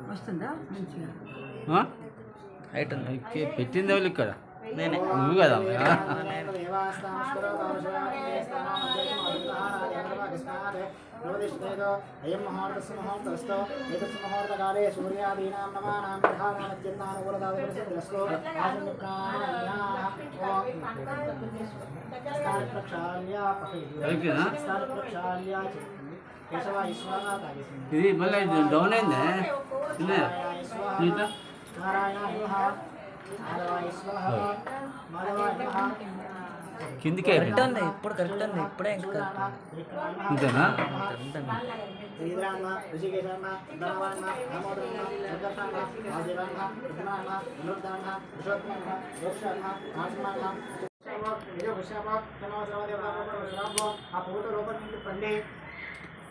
వస్తుందా మంచిగా పెట్టింది ఎవరు ఇక్కడ నేనే నువ్వు కదా అయం మహార్దస్సు మహార్దస్తో ఏతస్సు మహార్దకాలే సూర్యాదీనాం నమానాం గ్రహాణామత్యంతానుకూలతాదృశో ఇది మళ్ళీ డౌన్ అయిందే కిందికే కరెక్ట్ ఉంది ఇప్పుడు కరెక్ట్ ఉంది ఇప్పుడే ఇంకా అంతేనా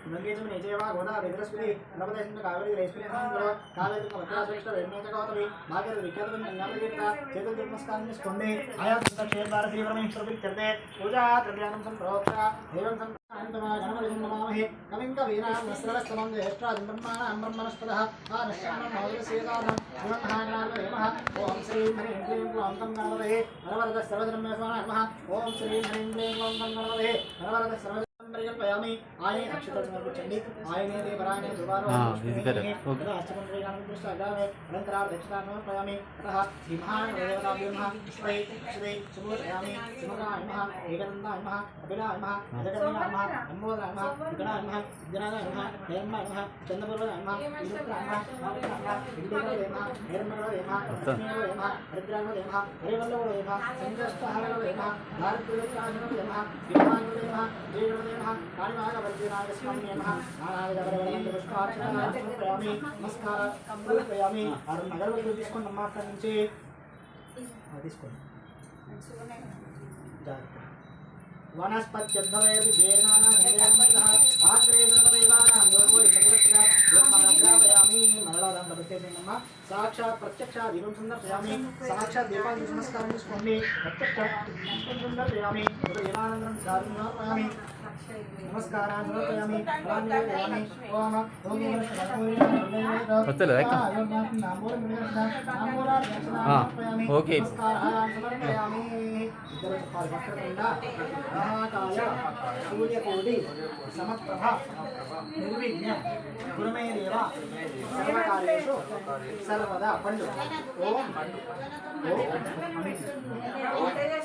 నంగేశం నిజయవా గోదావరి బృహస్పతి నవదేశం కావేరి రేష్మిలో కావేరి మధ్యాశ్రేష్ఠ రేణ్యేత గౌతమి భాగ్యత విఖ్యాతమైన జ్ఞాపకీర్త చేతుల నమస్కారం చేసుకోండి ఆయా క్షేత్ర శ్రీపరమేశ్వరప్రీత్యర్థే పూజా ద్రవ్యానం సంప్రోక్ష దేవం గణపతిం నమామహే కవిం కవీనాం వస్త్రవస్తమం జ్యేష్ఠాదిం బ్రహ్మాణాం బ్రహ్మణస్పదః ఆనశ్యామం మౌలికసేదానం గుణమహాజ్ఞానమహేమః ఓం శ్రీం హ్రీం క్లీం క్లౌం తం గణపతయే వరవరద సర్వధర్మస్వామినः నమః ఓం శ్రీం హ్రీం క్లీం క్లౌం తం గణపతయే వరవరద సర్వ పరికల్పయామి ఆయనే అక్షతలు సమర్పించండి ఆయనే దేవరాయనే దువారో అష్టమంత్రిగానదృష్టాగామే అనంతరార్ దక్షిణాన్ని సమర్పయామి అతః సింహాయ నమః శ్రీ శ్రీ సుమోదయామి సుమగాయ నమః ఏకదందాయ నమః కపిలాయ నమః అజగణాయ నమః అంబోదరాయ నమః విఘ్నాయ నమః విఘ్నాయ నమః హేమాయ నమః చంద్రపూర్వయాయ నమః విదుత్రాయ నమః మాతృకాయ నమః విద్యాయ నమః హేరంబరాయ నమః లక్ష్మీయ నమః హరిద్రాయ నమః హరివల్లభాయ నమః సంజస్తాయ నమః భారతదేశాయ నమః విమానాయ నమః జయగణాయ కాళినాగ వర్జనాయ స్వామి నమః నారాయణ గౌరవంత పుష్పార్చన సమర్పయామి నమస్కారం సమర్పయామి ఆరు నగరవల్లి తీసుకోండి అమ్మ అక్కడి నుంచి తీసుకోండి జాగ్రత్త వనస్పత్యద్భవేది జీర్ణానా ధైర్యంతః ఆగ్రే ధర్మదేవానాం యోగో ఇంద్రవత్ర యోగమనగ్రాపయామి మరళాదాం ప్రత్యేకంగా సాక్షాత్ ప్రత్యక్ష దీపం సందర్శయామి సాక్షాత్ దీపాన్ని నమస్కారం చేసుకోండి ప్రత్యక్ష దీపం సందర్శయామి దేవానందరం సమర్పయామి నమస్కారాన్ని సమర్పయామి ప్రాణాయామి ఓం ఓం ఓకే సమర్పయామి ఇద్దరు చెప్పాలి భక్తులంగా మహాకాయ సూర్యకోటి సమప్రభ నిర్విఘ్న గురుమే దేవ సర్వకార్యేషు సర్వదా పండు ఓం ఓం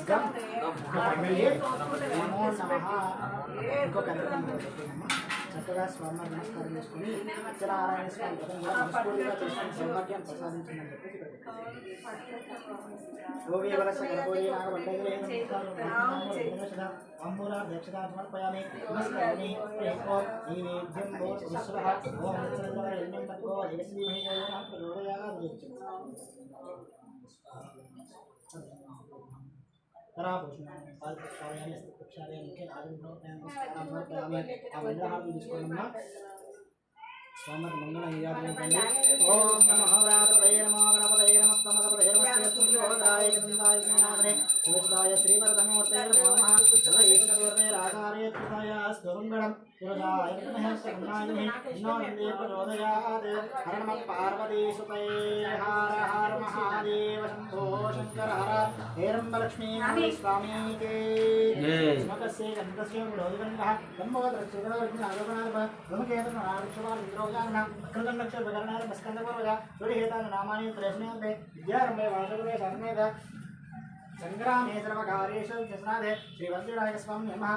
గం నమో నమః ఇంకొక చక్కగా స్వామి నమస్కారం చేసుకుని సత్యనారాయణ స్వామి కూడా మనస్ఫూర్తిగా చేసుకుని సౌభాగ్యాన్ని ప్రసాదించిందని చెప్పేసి యోగి వరస గణపతి నాగవండగిరే నమస్కారం అంబూల దక్షిణా సమర్పయామి నమస్కారామి ఓం నైవేద్యం భో విశ్వః ఓం చంద్రవరణ్యం తత్వో ఏకస్మీహి యోగః ప్రచోదయామి కరాభూషణాన్ని పాల్పక్షాలయాన్ని స్థితిక్షాలయాన్ని ఆదిమోపయామి ఆ విగ్రహాలను తీసుకోవడమ్మా స్వామి మంగళ నిజాన్ని ఓం నమః వ్రాతపదయ నమో గణపతయ నమస్తమగపతయ నమస్తే చిందాయ శివదాయ శ్రీవరదమూర్తయ నమః సర్వైశ్వర్య రాధారయ కృతాయ స్తోంగళం పురజాయ నమః సన్నాయ నమోనందే ప్రచోదయాత్ హర నమః పార్వతీసుతే హర హర మహాదేవ శంభో శంకర హర హేరంబలక్ష్మీ స్వామికే స్మకస్య గంధస్య విరోధిగంధః దంభోదరచుగరవర్ణ ఆరోపణాల బ్రహ్మకేతన నారక్షవాల విద్రోజాన అక్రదన్నక్ష విగరణాల మస్కందపూర్వజ సూర్యహేతాన నామాని త్రేష్ణేందే విద్యారంభే వాసవే శరణేద సంగ్రామే సర్వకార్యేషు జస్నాదే శ్రీ వజ్రరాయ స్వామి నమః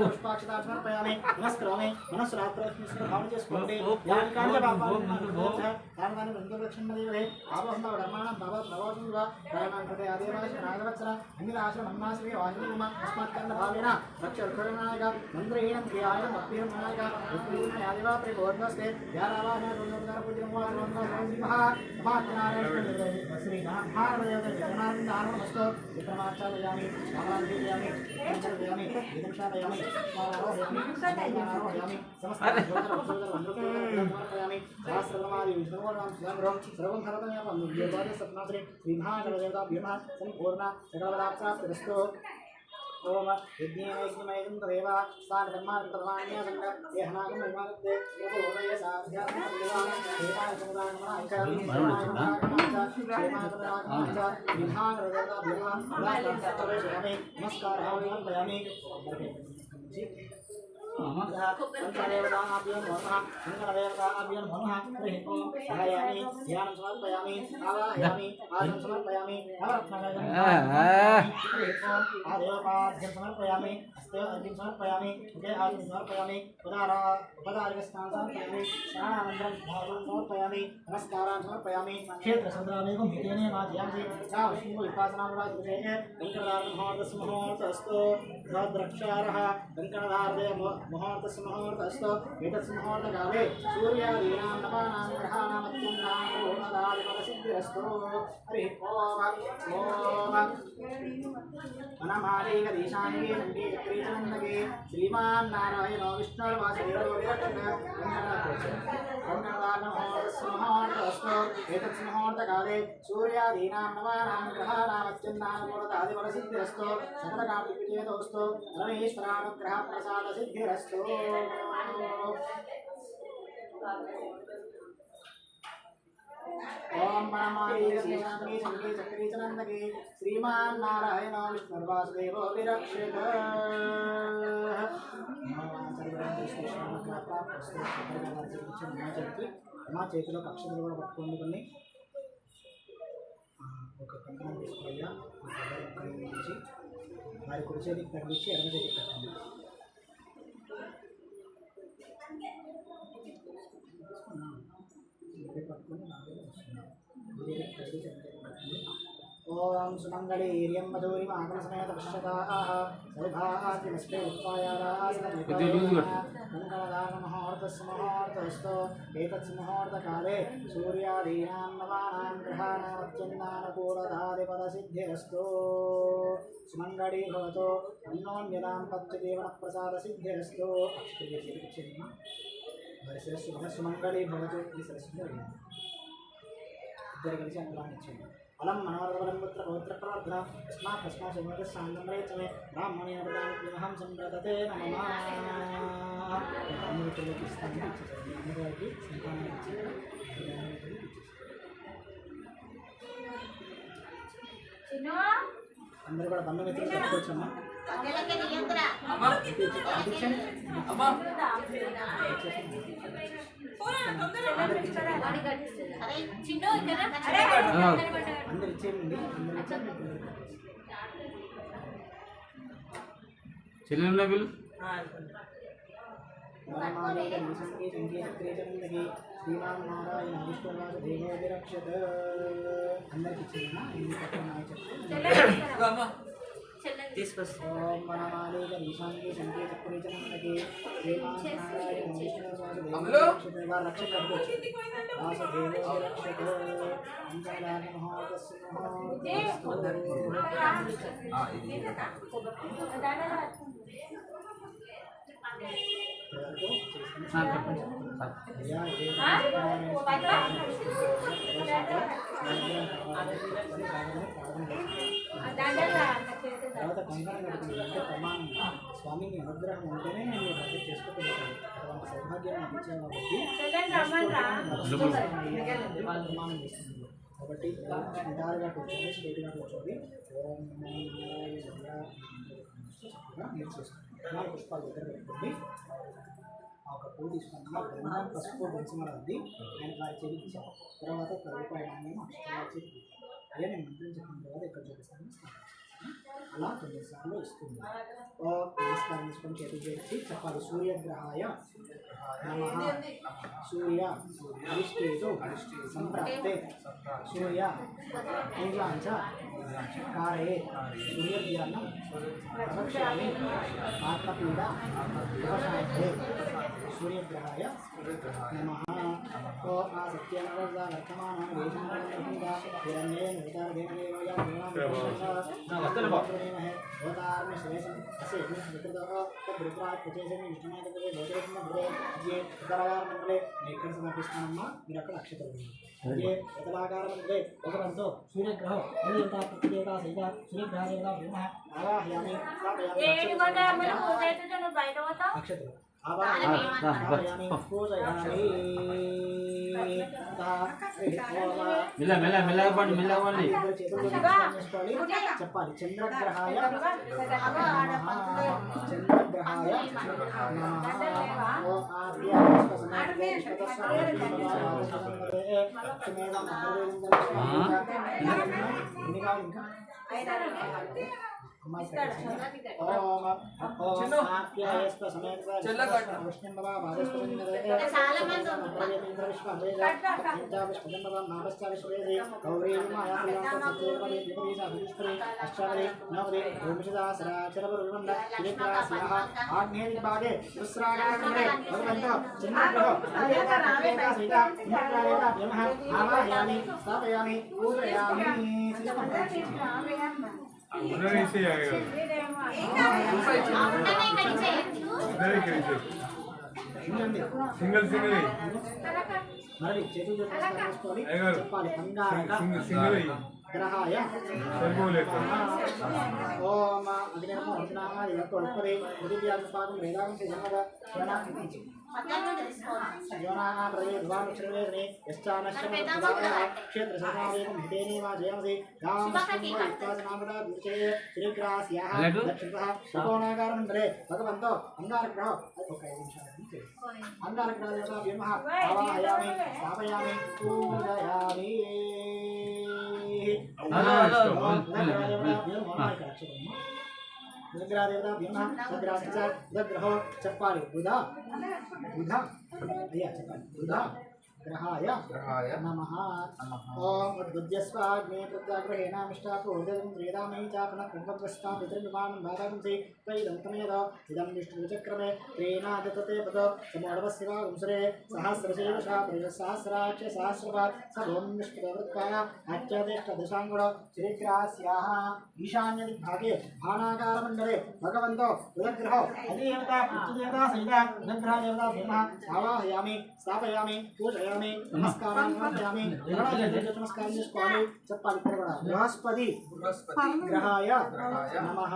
పుష్పాక్షతా సమర్పయామి నమస్కారామి మనస్సురాత్రస్మిస్సు భావన చేసుకోండి యాని కార్య పాపాన్ని బృందలక్ష్మీదేవే ఆవహంలో ధర్మాణం భవ ప్రవోధంగా ప్రాణాం కృతే ఆదేవాస నాగవత్సర అన్నిరాశ్ర మన్మాశ్రీ వాహినీమ తస్మాత్కంద భావేన రక్ష ఉత్తరనాయక మంత్రహీనం క్రియాయ భక్తిహం నాయక ఉత్పీన యాదివా ప్రిబోధస్తే ధ్యానావాహన రుణోపకార పూజనం వాహన మహాత్మారాయణ శ్రీ మహాదేవ జగన్నాథ ఆనమస్తు విక్రమాచార్యామి స్వామాంధ్యామి పంచరయామి విదక్షాలయామి స్వామారోహయామి స్వామారోహయామి సమస్త సమర్పయామి సహస్రనామాది విష్ణువర్ణం స్వరం సర్వం ధరతమేవం యోగాది సత్నాశ్రీ శ్రీ మహాగణదేవతాభ్యో నమః సంపూర్ణ సకలవదాప్రాప్తిరస్తు ओम यज्ञेन यज्ञमयं तदेव स्थान ब्रह्माण्डप्रधान्या संग देहनागं महिमानते यतो उदय साध्यात्म देवान देवान समुदायमनांच क्षेमाकरागमनांच विधान हृदयता देवा प्रवेशयामि नमस्कारः समर्पयामि पंचदेवताभ्यो नमः शंकरदेवताभ्यो नमः हरिः ओम ध्यायामि ध्यानं समर्पयामि आवाहयामि आसनं समर्पयामि नवरत्नगणं हरिः ओम आदेवपाद्यं समर्पयामि हस्ते अर्घ्यं समर्पयामि मुखे आसनं समर्पयामि उपदारिकस्नानं समर्पयामि स्नानानन्तरं भागं समर्पयामि नमस्कारान् समर्पयामि क्षेत्रसमुद्रामेकं हितेने माजयामि सा विष्णुः विपासनामुरादिविषये वेङ्कटदारुमहोदस्महोदस्तु भद्रक्षारः वेङ्कटदार्दे मुहूर्तस्य मुहूर्तस्तु एतस्य मुहूर्तकाले सूर्यादीनां नवानां ग्रहाणामत्यन्तां पूर्णदादिफलसिद्धिरस्तु हरिः ओम वनमालीगदीशाङ्गे शङ्के चक्रे चन्दके श्रीमान् नारायणो विष्णुर्वासुदेवो विरक्षण वेङ्कटदारुमहोदस्य मुहूर्तस्तु एतस्य मुहूर्तकाले सूर्यादीनां नवानां ग्रहाणामत्यन्तां पूर्णदादिफलसिद्धिरस्तु सकलकार्तिकविजयतोस्तु रमेश्वरानुग्रह प्रसाद सिद्धिरस्तु ओम परमारीशांगे शंके चक्रे चनंदके श्रीमान नारायण विष्णुर्वासुदेवो विरक्षेत మా చేతిలో అక్షతలు కూడా పట్టుకోండి కొన్ని ఒక కంకణం తీసుకోయ్యా నుంచి వారి కుడి చేతికి తగిలించి ఎడమ చేతికి కట్టండి ओम सुमंगलीर्यं मधुरिम आगमसमेत पश्यताः सौभाग्यमस्ते उत्पायारासनमुहूर्तस्मुहूर्तस्तु एतत्समुहूर्तकाले सूर्यादीनां नवानां ग्रहाणामत्यन्तानुकूलदादिपदसिद्धिरस्तु सुमङ्गली भवतु अन्योन्यदाम्पत्यजीवनप्रसादसिद्धिरस्तु सुमङ्गली भवतु इద్దరు కలిసి అనుగ్రహించండి అలం మనోరవరం పుత్ర పౌత్ర ప్రవర్ధన తస్మాత్ తస్మాత్ సుమత శాంతం రేచమే బ్రాహ్మణేన ప్రదానం సంప్రదతే నమః అమృతులకు ఇస్తాను అమ్మవారికి సంతానం ఇచ్చి అందరూ కూడా బంధుమిత్రులు చెప్పుకోవచ్చమ్మా అందరు ఇచ్చేయండి చెల్లెళ్ళ వీళ్ళు శ్రీరామ్ నారాయణ విష్ణువాసుదేవో విరక్షత అందరికి ఇచ్చేయమ్మా ఓం వనమాలీక ఈశాన్య శంకే చక్రే చంద్రకే శ్రీరామ్ నారాయణ విష్ణువాసుదేవో విరక్షత వారు రక్షణ కట్టుకోవచ్చు వాసుదేవో విరక్షత అంజనాన మహోదస్సు తర్వాత కంకణం కట్టుకుంటే అంటే ప్రమాణం స్వామిని అనుగ్రహం ఉంటేనే నేను భక్తి చేసుకోగలుగుతాను అటువంటి సౌభాగ్యాన్ని అందించాను కాబట్టి ప్రమాణం చేస్తుంది కాబట్టి నిటారుగా కూర్చోండి స్ట్రైట్గా కూర్చోండి ఓం మీరు చేసుకోండి 4 పుష్పాలు దగ్గర పెట్టుకోండి ఒక పువ్వు తీసుకున్నాము గంధం పసుపు బంచిమరద్ది ఆయన వారి చేతికి ఇచ్చాము తర్వాత రూపాయి నాణ్యం అక్షరాల చేతికి అదే నేను మంత్రం చెప్పిన తర్వాత ఇక్కడ చూపిస్తాను అలా కొన్నిసార్లు ఇస్తుంది నమస్కారం తీసుకొని చేతికి చేసి చెప్పాలి సూర్యగ్రహాయ నమః సూర్య అరిష్టేతు సంప్రాప్తే సూర్య పూజాంచ కారే సూర్యధ్యానం ప్రవక్ష్యామి ఆత్మపీడ ఉపశాంతే सूर्यग्रहाय नमः ओ आ सत्यनवदा वर्तमानं वेदमनोरंगा हिरण्ये नवतारदेवदेवया देवानां होतार्म श्रेयसं अस्य विकृतः तद्रुप्रात् प्रचेसने विष्णुनाथपदे भोजरत्न भुरे మధ్యే ఉత్తరాగార మండలే ఇక్కడ సమర్పిస్తానమ్మా మీరు అక్కడ అక్షతలు మధ్యే ఉత్తరాగార మండలే భగవంతో సూర్యగ్రహం దేవతా ప్రతిదేవతా సహిత సూర్యగ్రహ దేవతా బ్రహ్మ ఆవాహయామి అక్షతలు ఆవాహయామి పూజయామి మెల్లగా పండి చెప్పాలి చంద్రగ్రహాయ సింగిల్ మరి చేతులు చేసుకోవాలి చెప్పాలి సింగిల్ గ్రహాయ ఓం అగ్నిర్మ అర్జునాయ యత్వల్పదే ఉదివ్యాస్పాదం వేదాంశ జన్మద ప్రణామితి యోనా ప్రదే ధ్వానుశ్రవేదనే యశ్చానశ్చమదాయ క్షేత్ర సమావేదం హితేనే వా జయమసి గామస్తంభ దుర్చే శ్రీగ్రాస్యాః దక్షిణః త్రికోణాకారమండలే భగవంతో అంగారగ్రహ ఒక 5 నిమిషాలు అంగారగ్రహ వ్యోమః ఆవాహయామి స్థాపయామి పూజయామి గ్రహో చెప్పాలి బుధ బుధ అయ్యా చెప్పండి బుధ గ్రహాయ నమః ఓం ఉద్బుద్ధ్యస్వాగ్నే ప్రత్యాగ్రహేణామిష్టాపూర్వం శ్రీరామై చాపన కుంభస్వాం పితృవిమానం బాధాంసి త్వయిదం తమేద ఇదం విష్ణుచక్రమే త్రీనాదతే పద సమోడవస్య వంశరే సహస్రశీర్షా పరిసహస్రాక్ష సహస్రపాత్ సర్వం విష్ణువృత్తాయ అత్యధిష్ఠదశాంగుణ శ్రీగ్రాస్యాః ఈశాన్య దిగ్భాగే భానాకారమండలే భగవంతో బుధగ్రహో అధిదేవతా పితృదేవతా సహిత బుధగ్రహ దేవతా బ్రహ్మ ఆవాహయామి స్థాపయామి పూజయామి నమస్కారం సమర్పయామి నమస్కారం చేసుకోవాలి చెప్పాలి ఇక్కడ కూడా బృహస్పతి గ్రహాయ నమః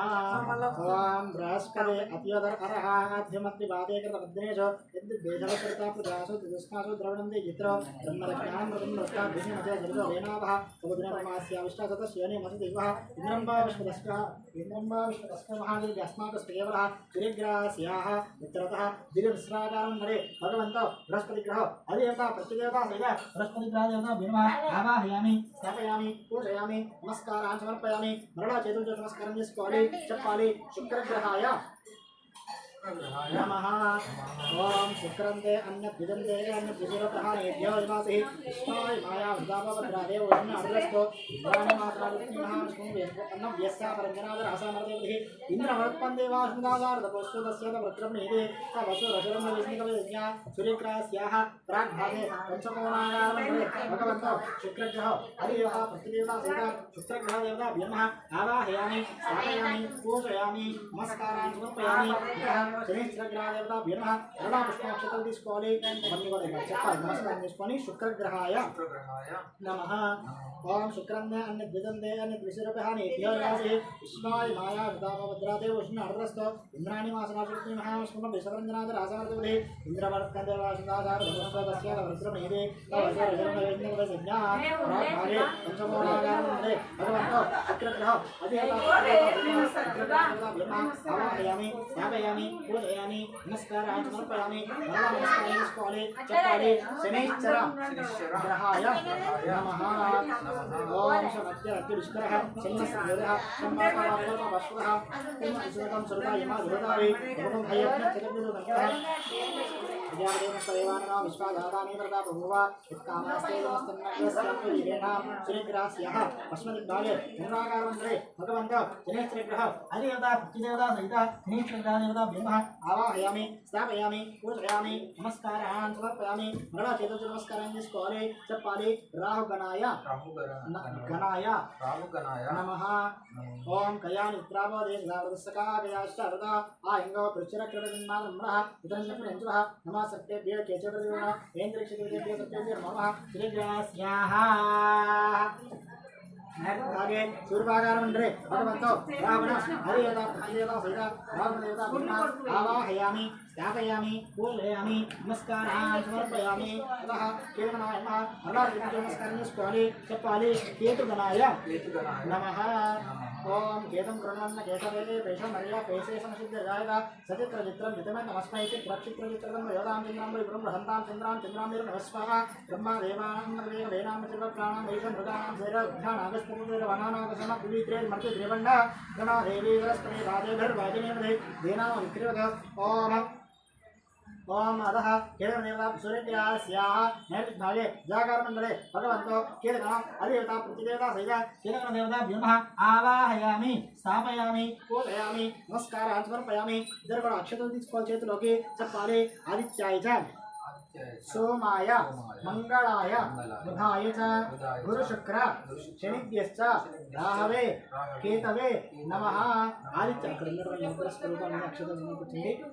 ఓం బృహస్పతి అత్యదర అర్హాధ్యమత్తి వాదేకృత పద్మేషు యద్దేశవకృత ప్రజాసు దిస్కాసు ద్రవణందే చిత్ర బ్రహ్మరజ్ఞానం మృతం నష్ట భిన్నమతే జగదో వేనాభః సముద్రమాస్యావిష్టాగత శ్రేణి మసదివః ఇంద్రంబా విష్ణుదస్క మహాదేవి అస్మాకస్పేవరః శ్రీగ్రాస్యాః మిత్రతః దివ్యవిశ్రాకారం నరే భగవంతో బృహస్పతి గ్రహ అధిదేవతా ప్రతిదేవతా సహిత బృహస్పతి గ్రహ దేవతా బ్రహ్మ ఆవాహయామి స్థాపయామి పూజయామి నమస్కారాన్ని సమర్పయామి మరలా చేతులతో నమస్కారం చేసుకోవాలి చెప్పాలి శుక్రగ్రహాయ నమః ఓం శుక్రంతే అన్యద్విజంతే అన్యద్విజురప్రహానేభ్యో విమాసి విష్ణాయ మాయా వృదాభద్రాదేవ వన్న అర్లస్తో ఇంద్రాణి మాత్రాన్నం వ్యస్యా పరంజనాదర అసమర్దేవి ఇంద్రవత్పందేవాసుదాదారదపోస్తు వృత్రమేదే వసు రసరం విష్ణుకవిజ్ఞ సూర్యగ్రహస్యాః ప్రాగ్భాగే పంచకోణాకారమండలే భగవంతో శుక్రగ్రహ అధిదేవతా ప్రతిదేవతా సహిత శుక్రగ్రహ దేవతా బ్రహ్మ ఆవాహయామి స్థాపయామి పూజయామి నమస్కారాన్ని సమర్పయామి శనిగ్రహదేవత బ్రహ్మ రణ పుష్పాక్షతలు తీసుకోవాలి అవన్నీ కూడా చెప్పాలి నమస్కారం తీసుకొని శుక్రగ్రహాయ నమః ఓం శుక్రందే అన్యద్విజందే అన్యద్విశిరపహానేభ్యో విమాసి విష్ణాయ మాయా వృదాభద్రాదేవ విష్ణు అర్ధస్తో ఇంద్రాణి మాసనాశక్తి మహావిష్ణుమ విశ్వరంజనాథ రాసవర్తములే ఇంద్రవర్కందేవాసుదాచార వృత్రమేదే పంచమోణాగారమండలే భగవంతో శుక్రగ్రహ అధిదేవతాయామి స్థాపయామి పూజయామి నమస్కారాన్ని సమర్పయామి నమస్కారం చేసుకోవాలి చెప్పాలి శనైశ్చర గ్రహాయ నమః ఓం శమత్యరత్యుష్కరః శనిశ్చరః సంపాదనపరమవశ్వః పుణ్యసుతం సర్వాయమా ధృతావి భవం భయజ్ఞ చతుర్విధః ప్రజాదేవస్తదేవానో విశ్వాదాదాని ప్రదా బహువ ఇత్కామాస్తే నమస్తన్నస్యంపరిరేణాం శ్రీగ్రాస్యాః పశ్చిమదిగ్భాగే చంద్రాకారమండలే భగవంతో శనిశ్చరగ్రహ అధిదేవతా ప్రతిదేవతా సహిత శనిశ్చరగ్రహదేవతా బ్రహ్మ ఆవాహయామి స్థాపయామి పూజయామి నమస్కారాన్ సమర్పయామి మరలా చేతులతో నమస్కారం చేసుకోవాలి చెప్పాలి రాహుగణాయ నమః ఓం కయాని ప్రావోదేశకాగయాశ్చరద ఆయంగో పృచ్చరక్రమన్మానమ్రః ఇదం చెప్పంచః నమః సత్యేభ్యో కేచవృణ ఏంద్రిక్షిదేభ్యో సత్యేభ్యో నమః శ్రీగ్రాస్యాః आगे सूर्यभागार मंडले भगवंतो रावण हरियता हरियता सहिता रावण देवता ब्रह्मा आवाहयामि स्थापयामि पूजयामि नमस्कारान् समर्पयामि अतः केतनाय नमः अल्लाह नमस्कारं చేసుకోవాలి చెప్పాలి కేతుగణాయ नमः ओम केतम प्रणवन्न केशवे पेशम मर्या पेशे संसिद्ध जायगा सचित्र चित्रम जितमे नमस्मै च प्रक्षित्र चित्रम योदाम चंद्राम विक्रम रहंताम चंद्राम चंद्राम वीर नमस्वाहा ब्रह्मा देवानां वेद वेदाम चित्र प्राणां वैशं मृदानां सेर ध्यान अगस्त्य वनानां कसम कुलीत्रे मर्त्य त्रिवंडा गणा देवी वरस्पति राजेभर वाजिने मधे देनाम विक्रियत ओम ओम अधः केतदेवता सूर्यस्याः नैर्भागे जागर मंडले भगवन्तो केतगण अधिदेवता प्रतिदेवता सहित केतगण देवता ब्रह्म आवाहयामि स्थापयामि पूजयामि नमस्कारान् समर्पयामि इधर కూడా అక్షతలు తీసుకోవాలి చేతిలోకి చెప్పాలి ఆదిత్యాయ చ सोमाय मंगलाय बुधाय च गुरु शुक्र शनिभ्यश्च राहवे केतवे नमः आदित्य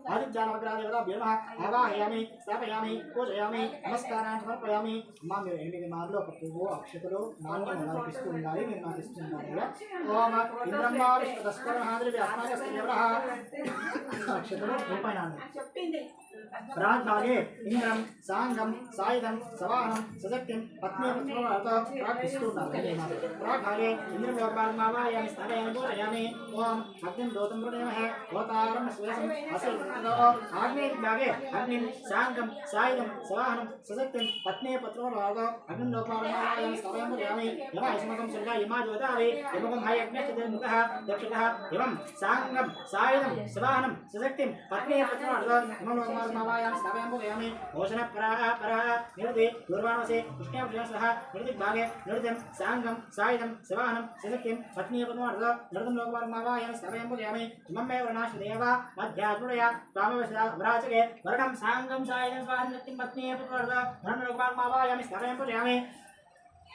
आदित्य नवग्रहदेवताभ्यो आवाहयामि स्थापयामि पूजयामि नमस्कारान् समर्पयामि अम्मा మీరు ఎనిమిది మార్లు ఒక పువ్వు అక్షతలు నాణ్యం అర్పిస్తూ ఉండాలి నేను నాకు ఇస్తున్నాను ఓం ఇంద్రమ్మా విష్ణుదస్కర మహాదేవి అస్మాకస్యవరః అక్షతలు రూపాయి చెప్పింది प्राग्भागे इंद्रम सांगम सायुधम सवाहनम सशक्तिम पत्नी पुत्रवार्ता प्राप्तिस्तुनामः प्राग्भागे इंद्रम योगमावायामि स्थापयामि पूजयामि ओम अग्निं दोतं प्रणमः होतारं स्वेषं असितो आग्नेय भागे अग्निं सांगम सायुधम सवाहनम सशक्तिम पत्नी पुत्रवार्ता अग्निं योगमावायामि स्थापयामि पूजयामि यमा अस्मकं सर्गा यमा ज्योतावे यमकं हाय अग्निश्च मुखः दक्षिणः एवं सांगम सायुधम सवाहनम सशक्तिम पत्नी पुत्रवार्ता यमं मावायां स्थापयामि पूजयामि ओषण परा निरुति दूरवाणवसे कृष्णेभ्यः निरुति भागे निरुतिं सांगं सायुधं सवाहनं सशक्तिं पत्नी पद्मार्थ निरुतं लोकमावायां स्थापयामि पूजयामि इमम्मे वर्णाश्वदेव मध्याजुडया त्वामवशा वराचके वर्णं सांगं सायुधं सवाहनं सशक्तिं पत्नी पद्मार्थ निरुतं लोकमावायां स्थापयामि पूजयामि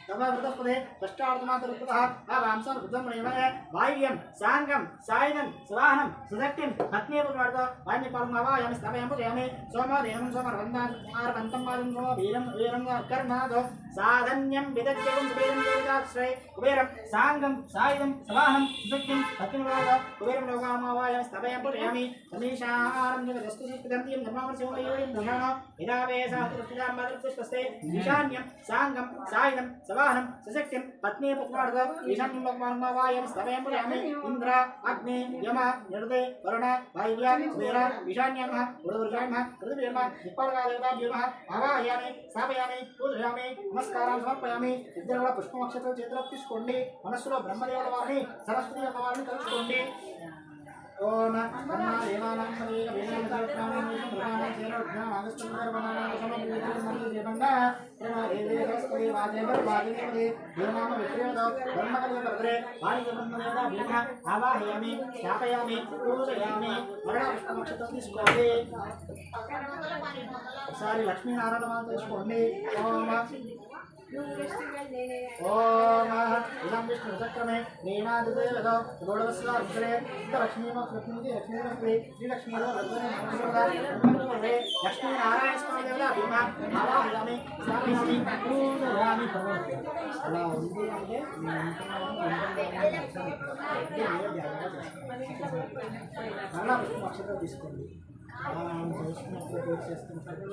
तव वृतपदे कष्टार्थमात्रतः आवांसं रुद्रमणिमये वायुव्यं सांगं सायुधं सवाहनं सुशक्तिं पत्नीपुत्रार्थ वायुपालमावायामि स्थापयामि पूजयामि सोमदेवं सोमरवन्दान् आर्वन्तं पादं वीरं वीरं कर्णादो साधन्यं विदज्यं सुबेरं देवताश्रय कुबेरं सांगं सायुधं सवाहनं सुशक्तिं पत्नीपुत्रार्थ कुबेरं लोकामावायामि स्थापयामि पूजयामि समीशानं जगदस्तुसिद्धन्तिं धर्मामस्योमयोयं दशान इदावेशः दृष्टिदां मातृपुष्पस्ते ईशान्यं सांगं सायुधं सवाहनं सशक्तिं पत्नी पुत्रार्थ ईशान्यं लोकमावायां स्थापयामि पूजयामि इंद्र अग्नि यम निरुते वरुण वायुव्य कुबेर ईशान्यः उडुर्जायमः ऋतुभ्यः निप्पालकादेवताभ्यः आवाहयामि स्थापयामि पूजयामि नमस्कारान् समर्पयामि ఇద్దరు పుష్పనక్షత్రం చేతిలో తీసుకోండి మనస్సులో బ్రహ్మదేవుల వారిని సరస్వతి అమ్మవారిని కలుసుకోండి ओम ब्रह्मा देवानां समेत वेदांतप्राणानां प्रधानां सेनोज्ञां आगस्तुर्वनानां समूहेन प्रणा देवदेवस्ते वाजेवर वाजेवदे देवनाम विक्रियतो ब्रह्मकल्पतरे वाणिज्यब्रह्मदेवता भीमः आवाहयामि स्थापयामि पूजयामि मरणपुष्पनक्षत्रं తీసుకోండి ఒకసారి లక్ష్మీనారాయణ మాల తీసుకోండి ओम इदं विष्णु चक्रमे नीनादिदेवतो गौडवस्वाक्षरे लक्ष्मी श्री लक्ष्मी लक्ष्मी नारायण स्वामी देवता भीमा आवाहयामि स्थापयामि पूजयामि अला ఉంది అంటే అలా అక్షరం తీసుకోండి చేసుకున్నప్పుడు చేస్తున్నప్పుడు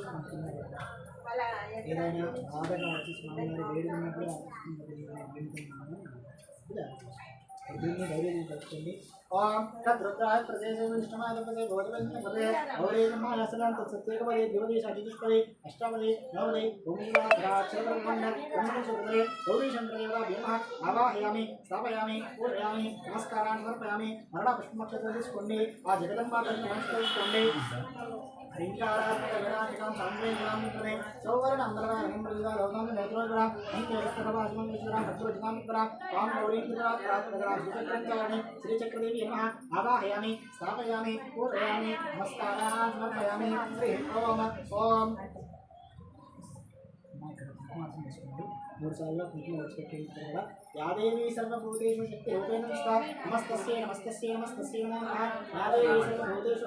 ఏదైనా ఆదరణ వచ్చి స్వామివారి వేడి ఉన్నప్పుడు దీన్ని ధైర్యం తెచ్చుకోండి ఓం తద్రుద్రాయ ప్రదేశ విష్ణుమాయ ప్రదే భోజన ప్రదే గౌరీ బ్రహ్మాయసనం తత్సత్యేకపదే ద్విపదే షట్చతుష్పదే అష్టాపదే నవదే ఓంకారాక్షరమండ ఓంకారసుపదే గౌరీ శంకరదేవతా భీమః ఆవాహయామి స్థాపయామి పూజయామి నమస్కారాన్ని సమర్పయామి మరణ పుష్పనక్షత్రం తీసుకోండి ఆ జగదంబా తల్లిని నమస్కరించుకోండి లింగారాధికాం సాంగ్రీయాం ప్రదే సౌవర్ణం దరవారం ప్రజా లోకం నేత్రోజరా అంకేస్తభాజమం విశ్వరా భద్రోజనాం పురా కాం గౌరీంద్రా ప్రాతదరా శ్రీచక్రంచారణి శ్రీచక్రదేవి నమః ఆవాహయామి స్థాపయామి పూజయామి నమస్కారాన్ సమర్పయామి శ్రీ ఓం ఓం మూడు సార్లు కుంకుమ వచ్చిపెట్టిన తర్వాత యాదేవి సర్వభూతేషు శక్తి రూపేణ స్థా నమస్తస్యై నమస్తస్యై నమస్తస్యై నమో నమః యాదేవి సర్వభూతేషు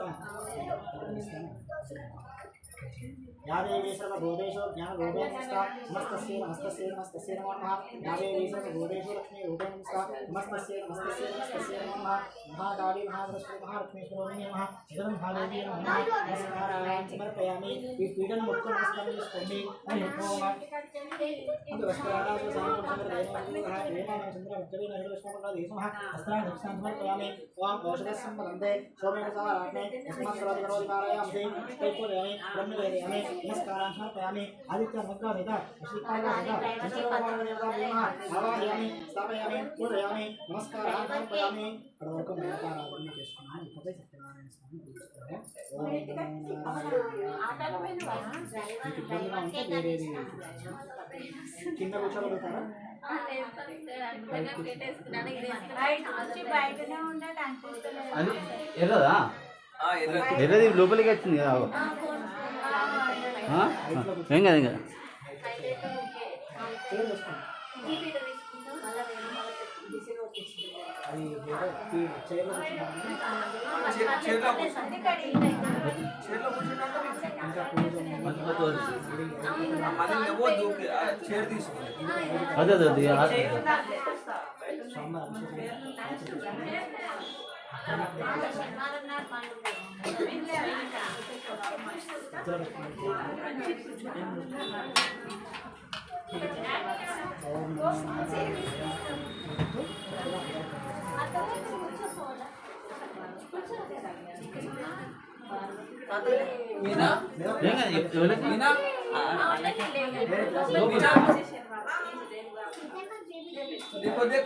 యాదేవి సర్వభూతేషు జ్ఞానరూపేణ స్థా నమస్తస్యై నమస్తస్యై నమస్తస్యై నమో నమః యాదేవి సర్వభూతేషు లక్ష్మీ రూపేణ స్థా నమస్తస్యై నమస్తస్యై నమస్తస్యై నమో నమః మహాకాళీ మహాసరస్వతి మహాలక్ష్మీశ్వరోణి నమః జగన్ మహాదేవి నమః నమస్కారాన్ సమర్పయామి ఈ పీఠను ముట్టుకొని నమస్కారం చేసుకోండి ఓం అందు వస్త్రారాజు సాంగోషంగర దైవమూలః వేమాన చంద్ర వజ్రవేన హరివస్మరణ దేశమః వస్త్రాన్ దక్షిణాన్ సమర్పయామి ఓం ఔషధస్ సంపదంతే సోమేన సారాగ్నే యస్మాత్ కరోతి కరోతి పారయామి తైపోయామి బ్రహ్మవేదయామి నమస్కారాన్ సమర్పయామి ఆదిత్య మగ్గామిత శ్రీకాళామిత పంచలోకమానదేవతా నమః ఆవాహయామి స్థాపయామి పూజయామి నమస్కారాన్ సమర్పయామి ఇక్కడ వరకు నమస్కారాలను చేసుకున్నాను ఇకపై సత్యనారాయణ స్వామి పూజిస్తారు ఇబ్బందిగా ఉంటే వేరేది కింద కూర్చోగలుగుతారా అది ఎర్రదా ఎర్రది లోపలికి వచ్చింది కదా ఏం కదా ఇంకా అది చైర్లో అదే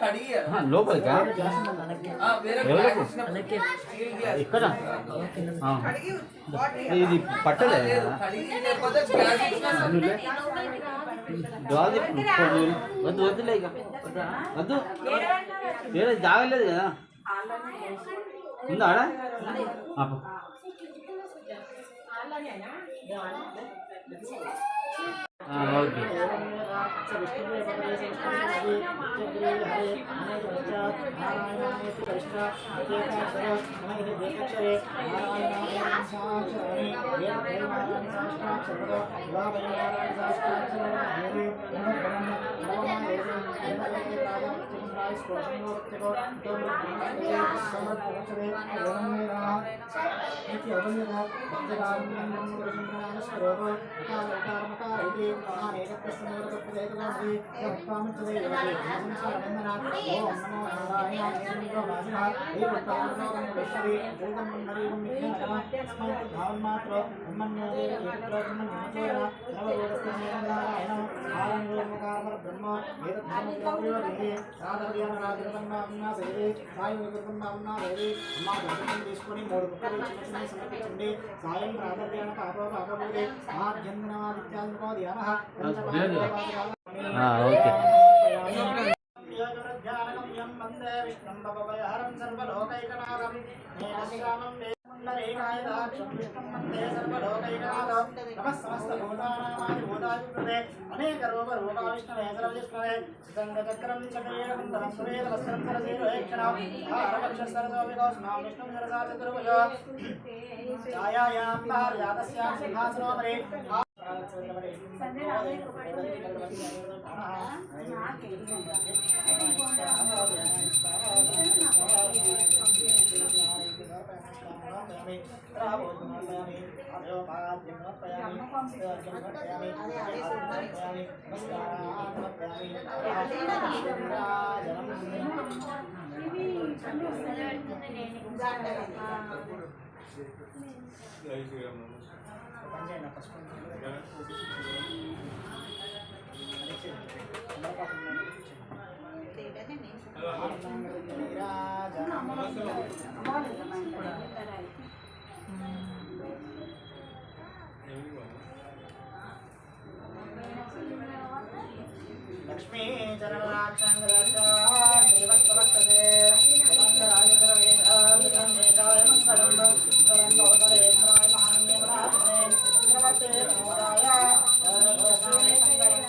అదే లోపలికా ఇక్కడ ఇది పట్టలే వద్దు వద్దులే ఇక వద్దు వేరే జాగలేదు కదా ఉందా ఆడ ఓకే తీసుకొని మూడు ముక్కలు సమర్పించండి సాయం ప్రాధాన్యాన్ని కాకపోతే ఆద్యంతనాదిత్యాదికో ధ్యాన ఓకే ధ్యానగమ్యం వందే విష్ణుం భవభయహరం సర్వలోకైకనాథం నీలశ్యామం వేదమండలేనాయ దాక్షం విష్ణుం వందే సర్వలోకైకనాథం నమః సమస్తభూతానామాదిభూతాదికృతే అనేక రూపా విష్ణవే సర్వవిష్ణవే సుదంగచక్రం చక్రేరకుందరం సురేదవస్త్రం సరసేరుహేక్షణం ఆరవక్షసరసోవిగోష్ణం విష్ణుం సరసా చతుర్భుజో ఛాయాయాం పార్యాతస్యాం సింహాసనోపరి लक्ष्मी चरणराक्षांगराक्षा श्रीवत्सवक्षसे सुमंगराजतरवेदाय मंगलम मंगलंगोदरेन्द्राय महान्यमनात्मने नमस्ते नमोदाय सर्वोसाय मंगलम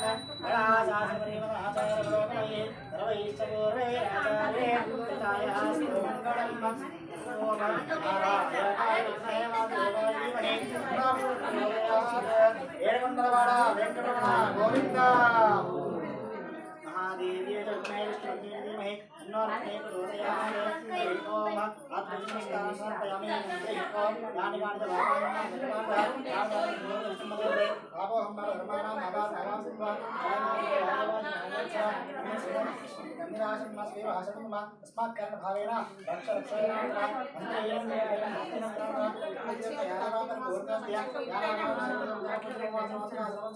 कलासासपरिवराचार्यलोकये सर्वैश्चपूर्वे आचार्ये पिताय अस्तु मंगलम ఏడుకొండలవాడ వెంకటరమణ గోవింద महादेवी जगन्नाथ विष्णु धीमहि तन्नो रत्ने प्रचोदयात् ओम आत्मनमस्कारं समर्पयामि ओम यानि कानि च भावानि भगवान् आपो हम धर्माणां नवास नवास सिद्धा गंधराशं मस्वे भाषणं मा अस्मात् कारण भावेन रक्ष रक्षेण अन्तेयं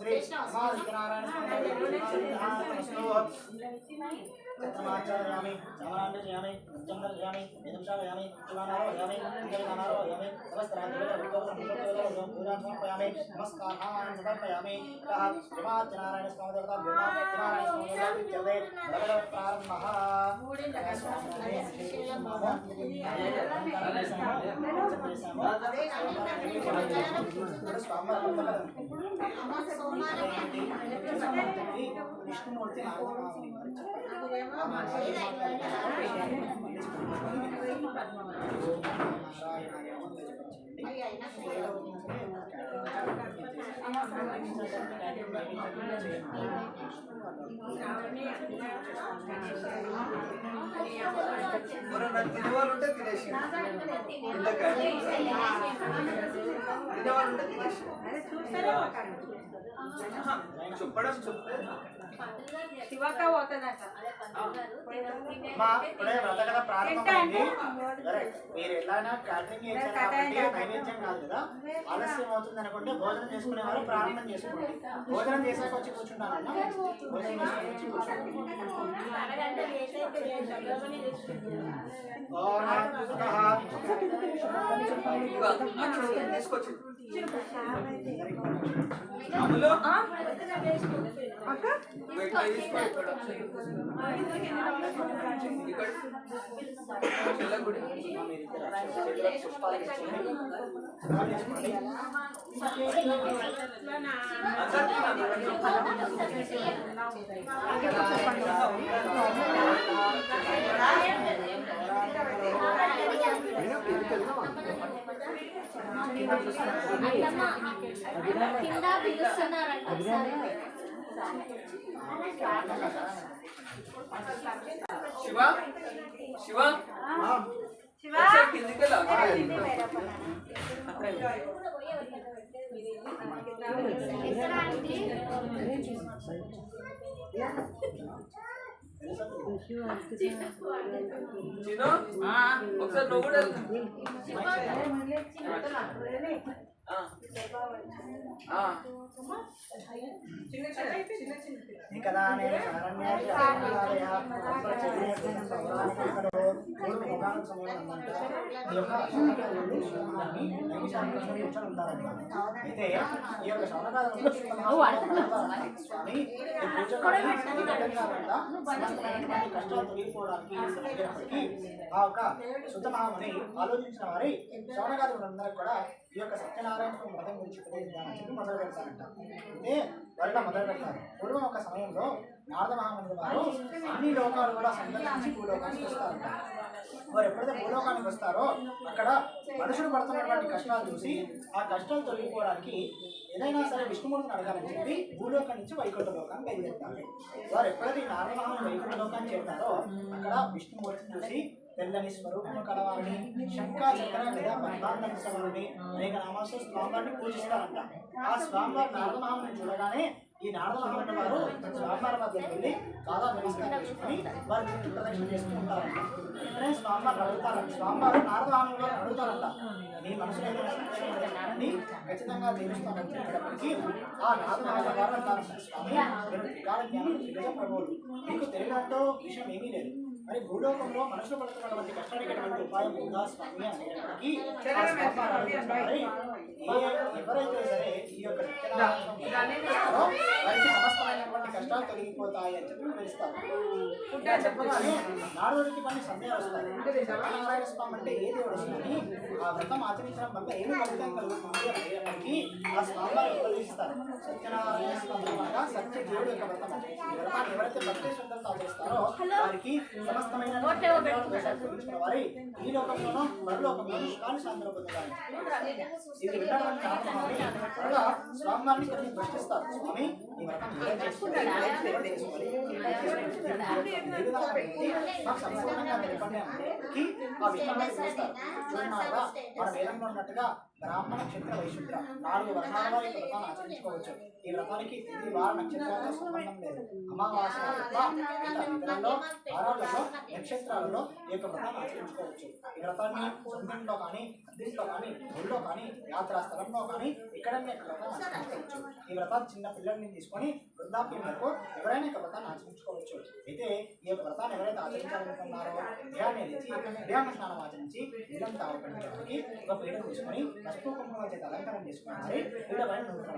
श्री नारायण तत्रमाचार्यामि सामराण्ययामि चन्द्रयामि निदंशायामि शिवानारोयामि इंद्रनारोयामि पूजां समर्पयामि नमस्कारान् समर्पयामि ततः श्रीमाच्चनारायण स्वामी देवता नारायण स्वामी देवता जले प्रारम्भः विष्णुमूर्ति శివక పోతుందట ఇప్పుడే వ్రతకథ ప్రారంభమైంది. మీరు ఎలానా క్యాటరింగ్ చేశారు కాబట్టి నైవేద్యం కాదు కదా, ఆలస్యం అవుతుంది అనుకుంటే భోజనం చేసుకునే వారు ప్రారంభం చేసుకోండి. భోజనం చేసాక వచ్చి కూర్చుంటారన్నా, భోజనం చేసుకుని వచ్చి కూర్చోండి. శివ శివ కిందికి చిన్న ఒకసారి నువ్వు కూడా అయితే ఈ యొక్క శవనకాలంలో కష్టాలు తొలగిపోవడానికి ఆ యొక్క సుతమహాముని ఆలోచించిన వారి శవనకాలందరూ కూడా ఈ యొక్క సత్యనారాయణ వ్రతం గురించి ఉపదేశించాలని చెప్పి మొదలు పెడతారంట. అంటే వారిలో మొదలు పెడతారు. పూర్వం ఒక సమయంలో నారద మహాముని వారు అన్ని లోకాలు కూడా సందర్శించి భూలోకానికి వస్తారంట. వారు ఎప్పుడైతే భూలోకానికి వస్తారో అక్కడ మనుషులు పడుతున్నటువంటి కష్టాలు చూసి ఆ కష్టాలు తొలగిపోవడానికి ఏదైనా సరే విష్ణుమూర్తిని అడగాలని చెప్పి భూలోకం నుంచి వైకుంఠ లోకాన్ని బయలుదేరుతారు. వారు ఎప్పుడైతే ఈ నారద మహాముని వైకుంఠ లోకాన్ని చేరుతారో అక్కడ విష్ణుమూర్తిని చూసి తెల్లని స్వరూపము కలవారిని శంఖ చక్ర లేదా పద్మాంతరిని అనేక నామాలతో స్వామివారిని పూజిస్తారంట. ఆ స్వామివారి నారద మహాముని చూడగానే ఈ నారద మహాముని వారు స్వామివారి వద్దకు వెళ్ళి చాలా నమస్కారం చేసుకుని వారి చుట్టూ ప్రదక్షిణ చేసుకుంటారంట. వెంటనే స్వామివారు అడుగుతారంట, స్వామివారు నారద మహాముని వారు అడుగుతారంట, మీ మనసులో ఏదైనా సందేహాన్ని ఖచ్చితంగా తీరుస్తామని చెప్పేటప్పటికీ ఆ నారద మహాముని వారు అంటారంట, స్వామి మీరు త్రికాల జ్ఞానం త్రిగజ ప్రభువులు, మీకు తెలియనంటూ విషయం ఏమీ లేదు. మరి భూలోకంలో మనుషులు పడుతున్నటువంటి కష్టానికి ఉపాయం ఉందా స్వామి అనేటప్పటికీ ఆ స్వామి ఆలోచించాలి. ఎవరైతే సరే ఈ యొక్క సత్యనారాయణ వారికి సమస్తమైనటువంటి కష్టాలు తొలగిపోతాయి అని చెప్పి పిలుస్తారు. చెప్పగానే నాడుడికి కొన్ని సందేహాలు వస్తాయి. సత్యనారాయణ స్వామి అంటే ఏ దేవుడు వస్తుందని ఆ వ్రతం ఆచరించడం వల్ల ఏమి ఫలితం కలుగుతుంది అనేటప్పటికీ ఆ స్వామివారు ఉపదేశిస్తారు. సత్యనారాయణ స్వామి అనగా సత్య దేవుడు యొక్క వ్రతం. ఈ వ్రతాన్ని ఎవరైతే భక్తి శ్రద్ధలతో ఆచరిస్తారో వారికి సమస్తమైన వారి ఈ లోకంలోనూ పరలోకంలోనూ సుఖాన్ని శాంతిలో పొందుతారు. ఇది విన్నటువంటి కారణమని త్వరగా స్వామివారిని కొన్ని ప్రశ్నిస్తారు. స్వామి ఈ వ్రతం మాకు సంపూర్ణంగా నిలబడి ఆ విషయంలో చూస్తారు. చూడగా మన వేదంలో ఉన్నట్టుగా బ్రాహ్మణ క్షత్ర వైశుద్ర 4 వర్ణాల వారి వ్రతాన్ని ఆచరించుకోవచ్చు. ఈ వ్రతానికి తిథి వార నక్షత్రాలతో సంబంధం లేదు. అమావాస్య ఇతరులలో వారాలలో నక్షత్రాలలో ఈ యొక్క వ్రతాన్ని ఆచరించుకోవచ్చు. ఈ వ్రతాన్ని సొంతంలో కానీ అద్దెంట్లో కానీ ఊళ్ళో కానీ యాత్రా స్థలంలో కానీ ఎక్కడైనా వ్రతాన్ని ఆచరించుకోవచ్చు. ఈ వ్రతాన్ని చిన్న పిల్లల్ని తీసుకొని వృద్ధాప్యం వరకు ఎవరైనా ఈ వ్రతాన్ని ఆచరించుకోవచ్చు. అయితే ఈ యొక్క వ్రతాన్ని ఎవరైతే ఆచరించాలనుకున్నారో దేహాన్ని లేచి దేహ స్నానం ఆచరించి నీళ్ళంతా ఆవుపెట్టడానికి ఒక పీడ తీసుకొని పసుపు కుంకుమ చేత అలంకరణ చేసుకుని పీడ పైన వస్త్రం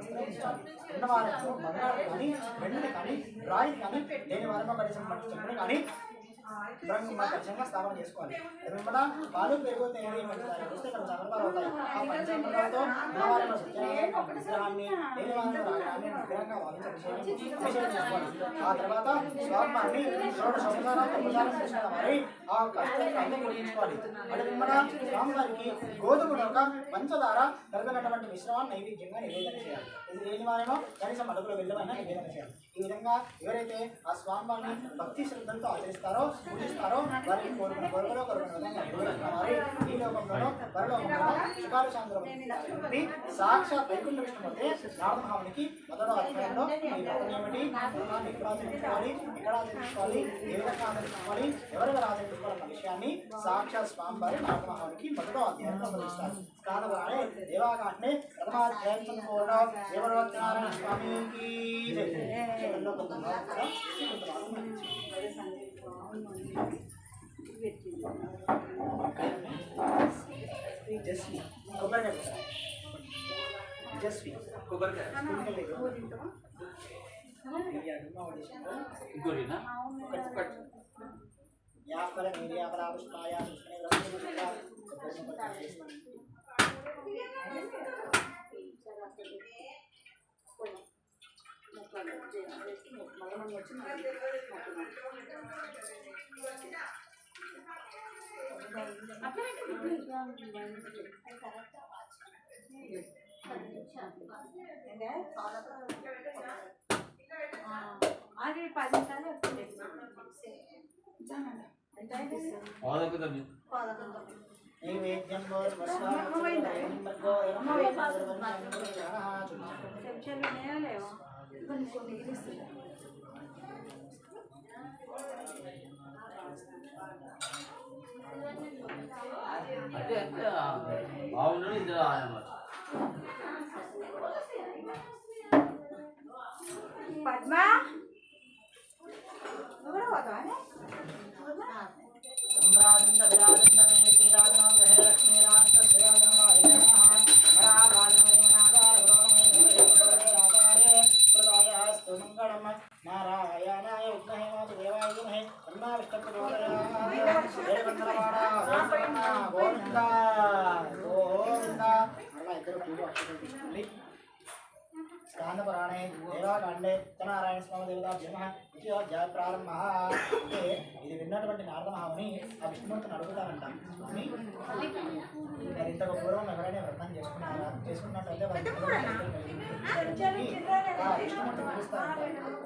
ఉన్నవారంలో బంగారు కానీ వెండిని కానీ రాయి కానీ దేని వారంలో కడిసిన మట్టి చెప్పుని కానీ ఖచ్చితంగా స్థాపన చేసుకోవాలి. ఎదురుమల పాలు పెరుగు తేనె వస్తే ఇక్కడ సందర్భాలు అవుతాయి. ఆ పంచామృతాలతో ఉన్నవారిలో విగ్రహాన్ని దేని వారంలో రాగాన్ని విగ్రహంగా చేసుకోవాలి. ఆ తర్వాత స్వామిని ఉపచారం చేసిన వారి ఆ కష్టాన్ని అందరూ గుర్తించుకోవాలి. అడుగుమల స్వామివారికి గోధుమ ఒక పంచదార కలిపినటువంటి మిశ్రమాన్ని నైవేద్యంగా నివేదన చేయాలి. ఇది లేని వారేమో కనీసం అడుగులో వెళ్ళమైనా నివేదన చేయాలి. ఈ విధంగా ఎవరైతే ఆ స్వామివారిని భక్తి శ్రద్ధలతో ఆచరిస్తారో పూజిస్తారో వారిని కోరుకున్న వారి ఈ లోకంలోనూ పరలోకంలోనూ సుఖాలు శాంతులు సాక్షాత్ వైకుంఠ విష్ణుమూర్తి నారదమహామునికి మొదటి అధ్యాయంలో ఈ వ్రతం ఏమిటి, వ్రతాన్ని ఎక్కడ ఆచరించుకోవాలి, ఎక్కడ ఆచరించుకోవాలి, ఏ విధంగా ఆచరించుకోవాలి, ఎవరెవరు ఆచరించుకోవాలన్న విషయాన్ని సాక్షాత్ స్వామివారి నారదమహామునికి మొదటి అధ్యాయంలో బోధిస్తారు. కాదవాడే దేవాకాండే ప్రథమాధ్యాయం చదువుకోవడం దేవరవత్నారాయణ స్వామికి జస్వి కొబ్బరికాయ జస్వి కొబ్బరికాయ ఇంకోటినా యాపర నిర్యాపరాపుష్పాయ అది 10 నిమిషాలు నైవేద్యం చెంచాలు ఉన్నాయా లేవా కొన్ని కొన్ని ఇస్తున్నా అంటే అంటే బాగుండదు ఇద్దరు అన్నమాట. పద్మ నువ్వు కూడా పోతావా? నారాయణాయ విద్మహే వాసుదేవాయ ధీమహి తన్నో గోవింద గోవింద అలా ఇద్దరు పూజ అక్షరం స్కాందపురాణే దేవాకాండే సత్యనారాయణ స్వామి దేవతాభ్యమః అధ్యాయ ప్రారంభ. అంటే ఇది విన్నటువంటి నారదమహాముని ఆ విష్ణుమూర్తిని అడుగుతారంట, స్వామి మరి ఇంతకు పూర్వం ఎవరైనా వ్రతం చేసుకున్నట్టయితే విష్ణుమూర్తి పిలుస్తారంట.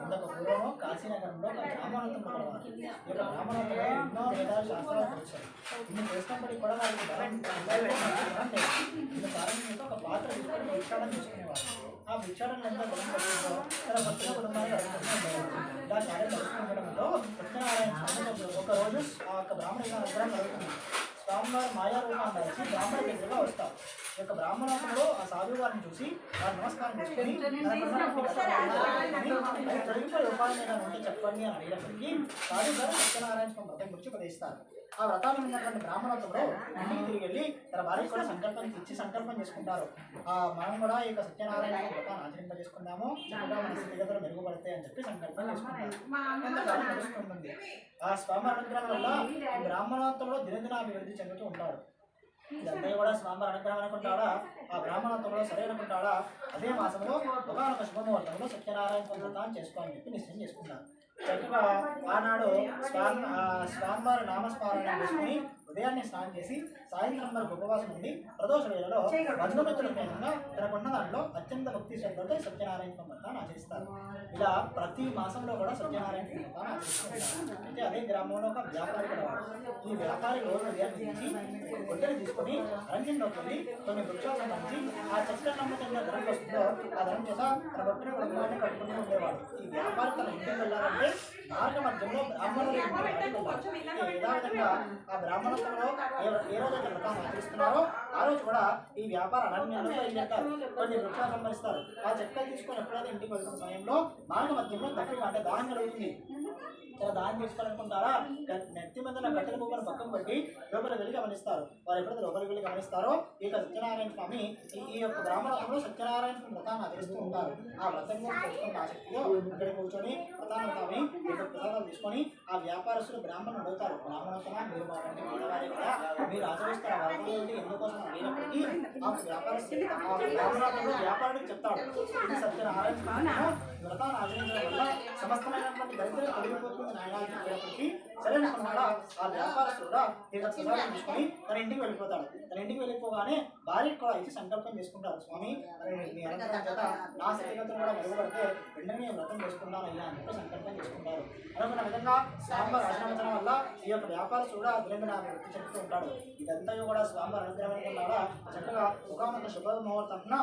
ఇంతకు పూర్వము కాశీనగరంలో బ్రాహ్మణోత్తం పడవాలి. ఈ యొక్క బ్రాహ్మణోత్తంలో ఎన్నో వేదాల శాస్త్రాలు వచ్చాయి. ఇన్ని చేసినప్పటికీ కూడా వారికి బలం లేదు. ఇంత కారణంతో ఒక పాత్ర తీసుకొని భిక్షాటం చేసుకునేవారు. ఆ భిక్షాటం ఎంత బలం పడుతుందో తన భక్తుల కుటుంబాన్ని దాన్ని ఆడపడంలో సత్యనారాయణ స్వామి ఒక రోజు ఆ యొక్క బ్రాహ్మణ విగ్రహం కలుగుతుంది. స్వామివారి మాయా రూపాన్ని దాచి బ్రాహ్మణ దగ్గరగా వస్తారు. ఈ యొక్క బ్రాహ్మణోత్సవంలో ఆ సాధువు గారిని చూసి వారు నమస్కారం చేసుకుని తొలగిపోయి ఉపాయం ఏదైనా ఉంటే చెప్పండి అని అడిగినప్పటికీ సాధువు గారు సత్యనారాయణ స్వామి వ్రతం గురించి ఉపదేశిస్తారు. ఆ వ్రతాన్ని ఉన్నటువంటి బ్రాహ్మణోత్సవంలో ఇంటికి తిరిగి వెళ్ళి తన భార్యకు కూడా సంకల్పం చేసుకుంటారు. మనం కూడా ఈ యొక్క సత్యనారాయణ వ్రతాన్ని ఆచరింపజేసుకున్నాము, చక్కగా మన స్థితిగతులు మెరుగుపడతాయి అని చెప్పి సంకల్పం చేసుకుంటారు. తెలుసుకుంటుంది. ఆ స్వామి అనుగ్రహం వల్ల బ్రాహ్మణోత్సవంలో దినదినాభివృద్ధి చెందుతూ ఉంటాడు. ఇదంతా కూడా స్వామి అనుగ్రహం అనుకుంటాడా, ఆ బ్రాహ్మణోత్సవంలో సరే అనుకుంటాడా, అదే మాసంలో ఒకనొక శుభముహూర్తంలో సత్యనారాయణ వ్రతాన్ని చేసుకోవాలని చెప్పి నిశ్చయం చేసుకున్నారు. చక్కగా ఆనాడు స్వామివారి నామస్మరణ చేసుకుని ఉదయాన్నే స్నానం చేసి సాయంత్రం వరకు ఉపవాసం ఉండి ప్రదోష వేళలో బంధుమిత్రుల కేంద్రంగా తనకున్న దాంట్లో అత్యంత భక్తి శ్రద్ధలతో సత్యనారాయణ వ్రతాన్ని ఆచరిస్తారు. ఇలా ప్రతి మాసంలో కూడా సత్యనారాయణ వ్రతాన్ని ఆచరిస్తుంటారు. అయితే అదే గ్రామంలో ఒక వ్యాపారి కలవాడు. ఈ వ్యాపారి రోజు ఉదయాన్ని తీసి గొడ్డలు తీసుకొని అరణ్యంలోకి వెళ్ళి కొన్ని వృక్షాలు సంబంధించి ఆ చెట్ల నమ్మకంగా ధనం వస్తుందో ఆ ధనం చేత తన బొట్టుని కుటుంబాన్ని కట్టుకుంటూ ఉండేవాడు. ఈ వ్యాపారి తన ఇంటికి వెళ్ళాలంటే మార్గ మధ్యంలో బ్రాహ్మణులు యథావిధంగా ఆ బ్రాహ్మణోత్సవంలో ఏ రోజైతే వ్రతాన్ని ఆచరిస్తున్నారో ఆ రోజు కూడా ఈ వ్యాపార అరణ్యంలో బయలుదేరుతారు. కొన్ని వృక్షాలు సంభరిస్తారు. ఆ చెక్కలు తీసుకొని ఎప్పుడైతే ఇంటికి వెళ్తున్న సమయంలో మార్గ మధ్యంలో దప్పిక అంటే దాహం కలుగుతుంది. చాలా దాహం తీసుకోవాలనుకుంటారా, నెత్తి మీద కట్టెల బొమ్మను పక్కన పెట్టి లోపలికి వెళ్ళి గమనిస్తారు. వారు ఎప్పుడైతే లోపలికి వెళ్ళి గమనిస్తారో ఈ యొక్క సత్యనారాయణ స్వామి ఈ యొక్క బ్రాహ్మణంలో సత్యనారాయణ వ్రతాన్ని ఆచరిస్తూ ఉంటారు. ఆ వ్రతం తెలుసుకున్న ఆసక్తిలో ఇక్కడ కూర్చొని వ్రతాన్ని స్వామి ప్రసాదాలు తీసుకొని ఆ వ్యాపారస్తులు బ్రాహ్మణులు అడుగుతారు. బ్రాహ్మణోత్తమ మీరు బాగుంటే వారి కూడా మీరు ఆచరిస్తారు ఆ వ్రతం ఏంటి ఎందుకోసం అడిగినప్పటికీ ఆ వ్యాపారస్తులు ఆ బ్రాహ్మణంలో వ్యాపారుడికి చెప్తాడు, ఇది సత్యనారాయణ స్వామి వ్రతాన్ని ఆచరించడం వల్ల సమస్తమైనటువంటి దరిద్రం తొలగిపోతుంది నాయనాన్ని చెప్పినప్పటికీ సరైన కొన్నాడా ఆ వ్యాపారస్తుడు కూడా ప్రసాదం తీసుకొని తన ఇంటికి వెళ్ళిపోతాడు. తన ఇంటికి వెళ్ళిపోగానే భార్యకు కూడా ఇచ్చి సంకల్పం చేసుకుంటారు. స్వామి మీ అలంకరణ చేత నా స్థితిగతులు కూడా మెరుగుపడితే వెంటనే వ్రతం చేసుకుంటాను అయ్యా అని చెప్పి సంకల్పం చేసుకుంటారు. అనుకున్న విధంగా స్వామివారి ఆశ్రమించడం వల్ల ఈ యొక్క వ్యాపారస్తుడు కూడా దినదినాన్ని వృత్తి చెందుతూ ఉంటాడు. ఇదంతా కూడా స్వామివారి అనుగ్రహం అనుకున్నాడా చక్కగా ఒకనొక శుభముహూర్తంలో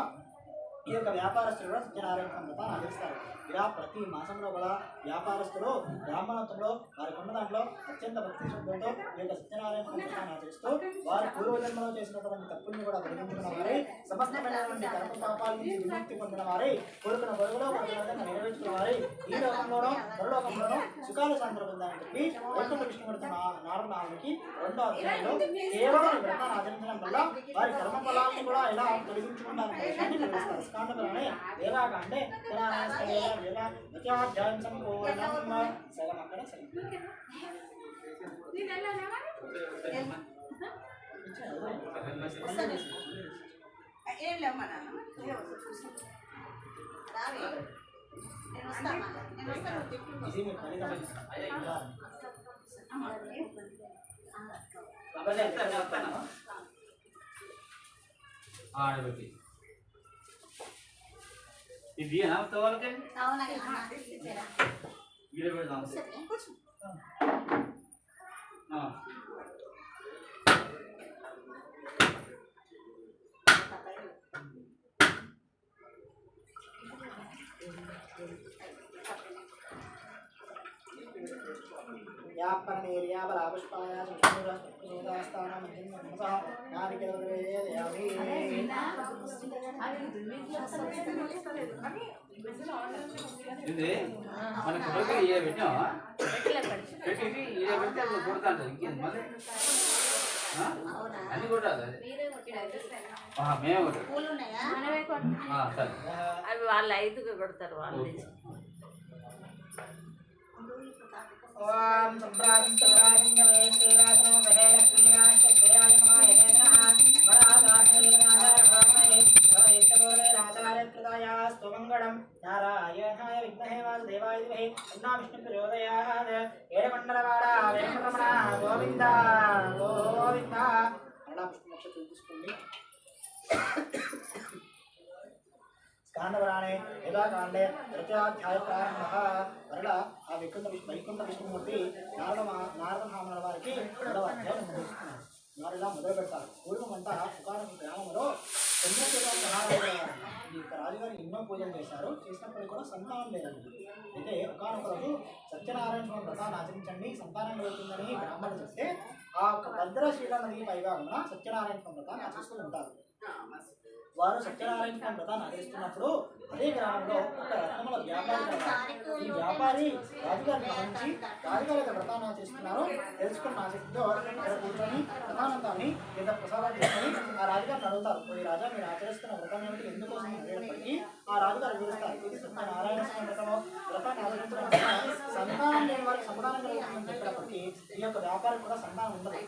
ఈ యొక్క వ్యాపారస్తులు కూడా సత్యనారాయణ వ్రతాన్ని ఆచరిస్తారు. ఇలా ప్రతి మాసంలో కూడా వ్యాపారస్తులు బ్రాహ్మణత్వంలో వారికి ఉన్న దాంట్లో అత్యంత భక్తి శ్రద్ధలతో ఈ యొక్క సత్యనారాయణ వ్రతాన్ని ఆచరిస్తూ వారి పూర్వజన్మలో చేసినటువంటి తప్పుల్ని కూడా తొలగించుకున్న వారై సమస్తమైనటువంటి కర్మ పాపాల నుంచి విముక్తి పొందిన వారై కోరుకున్న బరువులో కోరుకున్న నెరవేర్చుకున్న వారై ఈ లోకంలోనూ పరలోకంలోనూ సుఖాలు సందర్భందని చెప్పి వైకుంఠ విష్ణుమూర్తి నారాయణకి 2వ అధ్యాయంలో కేవలం ఈ వ్రతాన్ని ఆచరించడం వల్ల వారి కర్మ ఫలాన్ని కూడా ఎలా తొలగించుకుంటారనే విషయాన్ని తెలుస్తారు. స్కాందపురాణే దేవాకాండే అధ్యాయం సంపూర్ణం సగం అక్కడ సగం ఏం లేవు మన రావే నేను వస్తాను ఇది మీ ఫలితం. ఆడబెట్టి ఇది ఏనా వాళ్ళకి గిడ పెడదాం. యాపరనేర్యాపరాపుష్పాయ సుష్మూలస్థానం నారికేలయామి ఇది మన కొడుకు ఇయ్య పెట్టావా పెట్టి ఇయ్య పెడితే అప్పుడు కొడుతా అంటారు. ఇంకేంది మళ్ళీ అన్ని కొట్టాలి. మేమే కొట్టాలి. సరే అవి వాళ్ళు 5గా కొడతారు వాళ్ళు. ఓం సంప్రాజం సర్వాలింగమే శ్రీరాజనో గదే లక్ష్మీరాష్ట్ర శ్రేయాయ మహాయనేంద్రః వరాగాధేనాధారభామహే సర్వేశ్వరోరే రాజారత్రదాయ స్తోమంగళం నారాయణాయ విద్మహే వాసుదేవాయ ధీమహి తన్నో విష్ణుః ప్రచోదయాత్. ఏడుకొండలవాడ వెంకటరమణ గోవింద గోవింద. అలా పుష్పమక్ష తీసుకోండి. స్కాందపురాణే యథాకాండే 3వ ప్రారంభ వరల ఆ వైకుంఠ విష్ణుమూర్తి నారద మహామునుల వారికి 3వ అధ్యాయం ముగిస్తున్నారు. వారు ఇలా మొదలు పెడతారు. పూర్వమంతా ఒకనొక గ్రామంలో చంద్రశేఖర మహారాజు ఈ యొక్క రాజుగారు ఎన్నో పూజలు చేశారు. చేసినప్పటికీ కూడా సంతానం లేదండి. అయితే ఒకనొక రోజు సత్యనారాయణ స్వామి వ్రతాన్ని ఆచరించండి సంతానం కలుగుతుందని బ్రాహ్మణులు చెప్తే ఆ యొక్క భద్ర శ్రీల నది పైగా ఉన్న సత్యనారాయణ స్వామి వ్రతాన్ని ఆచరిస్తూ ఉంటారు. వారు సత్యనారాయణ స్వామి వ్రతాన్ని ఆచరిస్తున్నప్పుడు అదే గ్రామంలో ఒక రత్నముల వ్యాపారి కలవారు. ఈ వ్యాపారి రాజుగారిని గమనించి రాజుగారి యొక్క వ్రతాన్ని ఆచరిస్తున్నారు తెలుసుకున్న ఆసక్తితో ఇక్కడ కూర్చొని వ్రతానందాన్ని లేదా ప్రసాదాలు చేసుకొని ఆ రాజుగారిని అడుగుతారు. ఈ రాజా మీరు ఆచరిస్తున్న వ్రతం ఏమిటి, ఎందుకోసం అడిగేటప్పటికీ ఆ రాజుగారు వివరిస్తారు. ఇది సత్యనారాయణ స్వామి వ్రతము. వ్రతాన్ని ఆచరించడం వల్ల సంతానం లేని వారికి సంతానం కలుగుతుందని చెప్పేటప్పటికీ ఈ యొక్క వ్యాపారం కూడా సంతానం ఉండదు.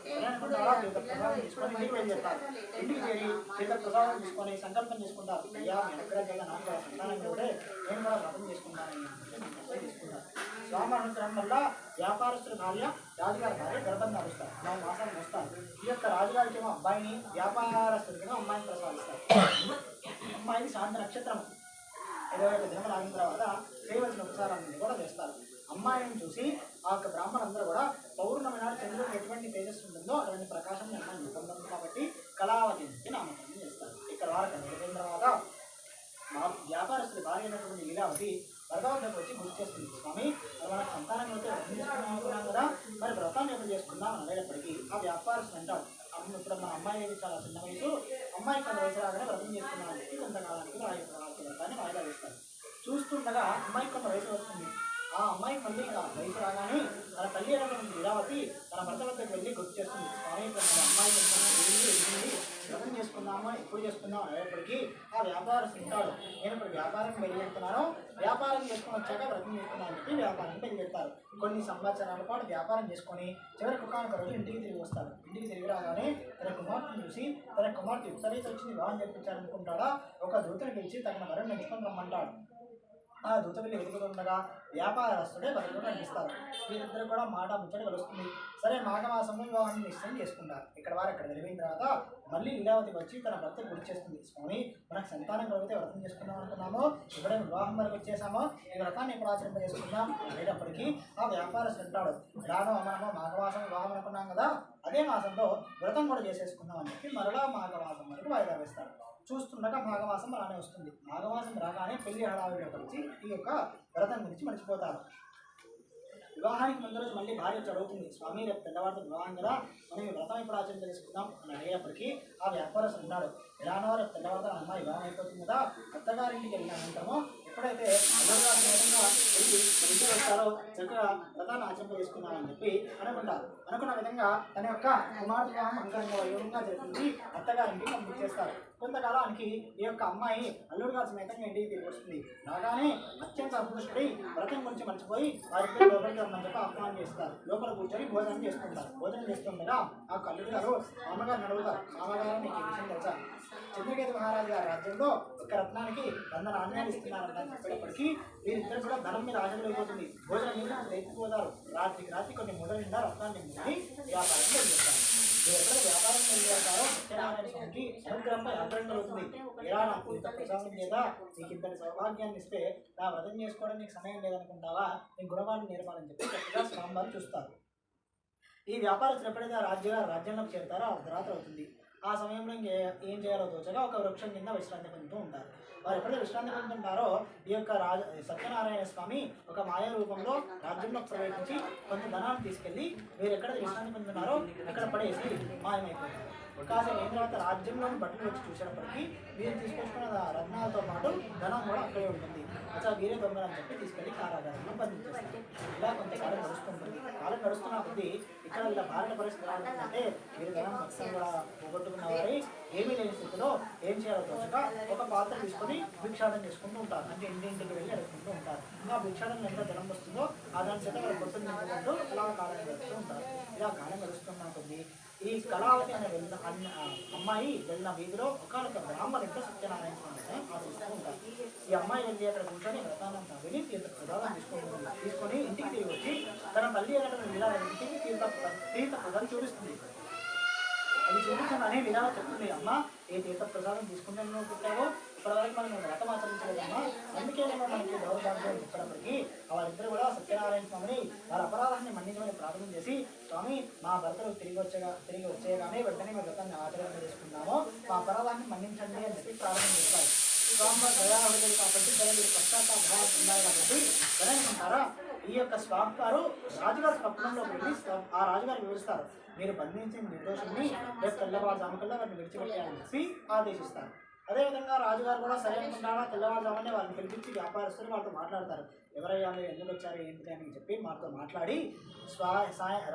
ప్రసాదం తీసుకొని ఇంటికి వెళ్ళేస్తారు. ఇంటికి చేరి చేత ప్రసాదం తీసుకొని సంకల్పం చేసుకుంటారు. అయ్యా మీ అనుగ్రహం చేత నాకు కూడా సంతానం కూడా నేను కూడా వ్రతం చేసుకుంటానని తీసుకుంటారు. స్వామి అనుగ్రహం వల్ల వ్యాపారస్తుల భార్య రాజుగారి భార్య గర్భం నడుస్తారు. 4 మాసాలు వస్తారు. ఈ యొక్క రాజుగారికి ఏమో అబ్బాయిని, వ్యాపారస్తుడికి అమ్మాయిని ప్రసాదిస్తారు. అమ్మాయిని శాంతి నక్షత్రం 21 దినములు ఆగిన తర్వాత చేయవలసిన ఉపచారాన్ని కూడా చేస్తారు. అమ్మాయిని చూసి ఆ యొక్క బ్రాహ్మణులందరూ కూడా పౌర్ణమి నాడు చంద్రుడు ఎటువంటి తేజస్సు ఉంటుందో అటువంటి ప్రకాశం అమ్మాయిని పొందదు కాబట్టి కళావతి నామకరణం చేస్తారు. ఇక్కడ వారికి అయిన తర్వాత మా వ్యాపారస్తుల భార్య అయినటువంటి లీలావతి భర్తవద్దకు వచ్చి గుర్తు చేస్తుంది. స్వామి మరి మనకు సంతానం అయితే వ్రతం చేసుకున్నాం అనుకున్నాం కదా, మరి వ్రతాన్ని ఎప్పుడు చేసుకుందాం అని అనేటప్పటికీ ఆ వ్యాపారస్తులు అంటాడు, ఇప్పుడు మన అమ్మాయి చాలా చిన్న వయసు, అమ్మాయి కొంత వయసు రాగానే వ్రతం చేసుకున్నామని చెప్పి కొంతకాలానికి వ్రతాన్ని వాయిదా వేస్తారు. చూస్తుండగా అమ్మాయి కొంత వయసు వస్తుంది. ఆ అమ్మాయి మళ్ళీ వయసు రాగానే తన తల్లి అయినటువంటి లీలావతి తన భర్త వద్దకు వెళ్ళి గుర్తు చేస్తుంది. స్వామి మన అమ్మాయి వ్రతం చేసుకుందామా, ఎప్పుడు చేసుకుందాం అనేటప్పటికీ ఆ వ్యాపారస్తులు ఉంటాడు, నేను ఇప్పుడు వ్యాపారం బయలుదేరుతున్నాను, వ్యాపారం చేసుకుని వచ్చాక వ్రతం చేసుకున్నాను అని చెప్పి వ్యాపారం బయలుదేరుతారు. కొన్ని సంవత్సరాల పాటు వ్యాపారం చేసుకొని చివరికి ఒక రోజు ఇంటికి తిరిగి వస్తాడు. ఇంటికి తిరిగి రాగానే తన కుమార్తెను చూసి తన కుమార్తె ఉత్తరీత వచ్చింది వివాహం జరిపించాలనుకుంటాడా ఒక దూతను పిలిచి తన వరం నడుచుకొని రమ్మంటాడు. ఆ దూత వెళ్ళి వెతుకుతుండగా వ్యాపారస్తుడే బతుకు కనిపిస్తారు. వీరిద్దరు కూడా మాట ముచ్చట కలుస్తుంది. సరే మాఘమాసంలో వివాహాన్ని నిశ్చయం చేసుకుంటారు. ఇక్కడ వారు ఇక్కడ వెళ్ళిన తర్వాత మళ్ళీ లీలావతికి వచ్చి తన భర్త గుర్తు చేస్తుంది. స్వామి మనకు సంతానం కలిగితే వ్రతం చేసుకుందాం అనుకున్నామో, ఇప్పుడే వివాహం వరకు వచ్చేసామో, ఈ వ్రతాన్ని ఎప్పుడు ఆచరింపజేసుకుందాం అనేటప్పటికీ ఆ వ్యాపారస్తుడు అంటాడు, రాను మనము మాఘమాసం వివాహం అనుకున్నాం కదా, అదే మాసంలో వ్రతం కూడా చేసేసుకుందాం అని చెప్పి మరలా మాఘమాసం వరకు వాయిదా వేస్తాడు. చూస్తుండగా మాఘమాసం రానే వస్తుంది. మాఘమాసం రాగానే పెళ్లి హడావిడిలోకి వచ్చి ఈ యొక్క వ్రతం గురించి మర్చిపోతారు. వివాహానికి ముందు రోజు మళ్ళీ భార్య వచ్చి అడుగుతుంది, స్వామి రేపు తెల్లవారితో వివాహం కదా, మనం ఈ వ్రతం ఇప్పుడు ఆచరణ చేసుకుందాం అని అడిగేటప్పటికీ ఆ వ్యాపారస్తుడు ఉన్నాడు, ఎలానో రేపు తెల్లవారితో అమ్మాయి వివాహం అయిపోతుంది కదా, అత్తగారింటికి వెళ్ళిన అనంతరము ఎప్పుడైతే విధంగా వెళ్ళి ఇంటికి వస్తారో చక్కగా వ్రతాన్ని ఆచరణ చేసుకున్నామని చెప్పి అనుకుంటారు. అనుకున్న విధంగా తన యొక్క కుమార్తె వివాహం అంగరంగ వైభవంగా జరిపించి అత్తగారింటికి పంపించేస్తారు. కొంతకాలానికి ఈ యొక్క అమ్మాయి అల్లుడు గారు సమేతంగా ఇంటికి తిరిగి వస్తుంది. రాగానే అత్యంత సంతోషపడి వ్రతం గురించి మర్చిపోయి వారిద్దరు లోపలికి రమ్మని చెప్పి ఆహ్వానం చేస్తారు. లోపల కూర్చొని భోజనం చేసుకుంటారు. భోజనం చేస్తుండగా ఆ అల్లుడు గారు మామగారిని అడుగుతారు, మామగారు మీకు ఈ విషయం తెలుసా, చంద్రకేతు మహారాజు గారి రాజ్యంలో ఒక రత్నానికి 100 నాణ్యాలు ఇస్తున్నారని చెప్పేటప్పటికీ వీరిద్దరు కూడా ధనం మీద ఆశలైపోతుంది. భోజనం మీద ఎత్తిపోతారు. రాత్రికి కొన్ని మొదలు నిండా రత్నాన్ని ముందు వ్యాపారం చేస్తారు. మీరు ఎక్కడ వ్యాపారం వెళ్ళారో సత్యనారాయణ స్వామికి అనుగ్రహంపై ఆగ్రహం కలుగుతుంది. ఎలా నాకు ఇంత ప్రసాదం లేదా, నీకు ఇంతటి సౌభాగ్యాన్ని ఇస్తే నా వ్రతం చేసుకోవడం నీకు సమయం లేదనుకుంటావా, నీ గుణవాన్ని నేర్పాలని చెప్పి చక్కగా స్వామివారు చూస్తారు. ఈ వ్యాపారస్తులు ఎప్పుడైతే రాజ్యంలోకి చేరుతారో అర్ధరాత్రి అవుతుంది. ఆ సమయంలో ఏం చేయాలో తోచగా ఒక వృక్షం కింద విశ్రాంతి పొందుతూ ఉంటారు. వారు ఎప్పుడైతే విశ్రాంతి పొందుతుంటారో ఈ యొక్క సత్యనారాయణ స్వామి ఒక మాయా రూపంలో రాజ్యంలో ప్రవేశించి కొంత ధనాన్ని తీసుకెళ్లి మీరు ఎక్కడైతే విశ్రాంతి పొందుతున్నారో అక్కడ పడేసి మాయమైపోతారు. కాసేపు అయిన తర్వాత రాజ్యంలోని బట్టలు వచ్చి చూసేటప్పటికీ వీరు తీసుకొచ్చుకున్న రత్నాలతో పాటు ధనం కూడా అక్కడే ఉంటుంది. అసలు వీరే దొంగలని చెప్పి తీసుకెళ్లి కారాగారంలో బంధించేస్తారు. ఇలా కొంతకాలం నడుస్తుంటుంది. కాలం నడుస్తున్న కొద్దీ ఇక్కడ ఇలా భారత పరిస్థితి రావాలంటే వీరి ధనం మొత్తం కూడా పోగొట్టుకున్న వారి ఏమీ లేని స్థితిలో ఏం చేయాలో తోచక ఒక పాత్ర తీసుకొని భిక్షాటన చేసుకుంటూ ఉంటారు. అంటే ఇంటింటికి వెళ్ళి అడుగుకుంటూ ఉంటారు. ఆ భిక్షాటనలో ఎంత ధనం వస్తుందో ఆ దాని చేత వాళ్ళు పొద్దున్న నింపుకుంటూ అలా కాలం గడుస్తూ ఉంటారు. ఇలా కాలం గడుస్తున్న కొద్దీ ఈ కళావతి అనే వెళ్ళిన అమ్మాయి వెళ్ళిన వీధిలో ఒకనొక బ్రాహ్మణుడితో సత్యనారాయణ స్వామిని ఆచరిస్తూ ఉంటారు. ఈ అమ్మాయి వెళ్ళి అక్కడ కూర్చొని వ్రతానంతా వెళ్ళి ప్రసాదం తీసుకొని ఇంటికి తిరిగి వచ్చి తన తల్లి అయినటువంటి ఇలా ఇంటికి తీర్థ ప్రసాదం చూపిస్తుంది. అది చూపించగానే విలా చెప్తుంది, అమ్మ ఏ తీర్థ ప్రసాదం తీసుకుంటే నువ్వు పుట్టావో ఇప్పటివరకు మనం వ్రతం ఆచరించలేదమ్మా, అందుకే మనకి దౌర్భాగ్యం చెప్పినప్పటికీ వారిద్దరు కూడా సత్యనారాయణ స్వామిని వారి అపరాధాన్ని మన్నించమని ప్రార్థన చేసి, స్వామి మా భర్తలు తిరిగి వచ్చేయగానే వెంటనే మేము వ్రతాన్ని ఆచరణ చేసుకున్నామో మా అపరాధాన్ని మన్నించండి అని చెప్పి ప్రార్థన చేస్తారు. స్వామి దయాహృదయులు కాబట్టి మీరు పశ్చాత్తాప భావం ఉండాలి కాబట్టి ఏమనుకుంటారా, ఈ యొక్క స్వామి గారు రాజుగారి స్వప్నంలో వెళ్ళి ఆ రాజుగారు వివరిస్తారు, మీరు బంధించిన నిర్దోషుల్ని రేపు తెల్లవారుజాముకల్లా వారిని విడిచిపెట్టాలని చెప్పి ఆదేశిస్తారు. అదేవిధంగా రాజుగారు కూడా సరే అనుకుంటారా తెల్లవారుజామునే వాళ్ళని పిలిపించి వ్యాపారస్తులు వాళ్ళతో మాట్లాడతారు, ఎవరయ్యా మీరు ఎందుకు వచ్చారు ఏంటి అని చెప్పి మాతో మాట్లాడి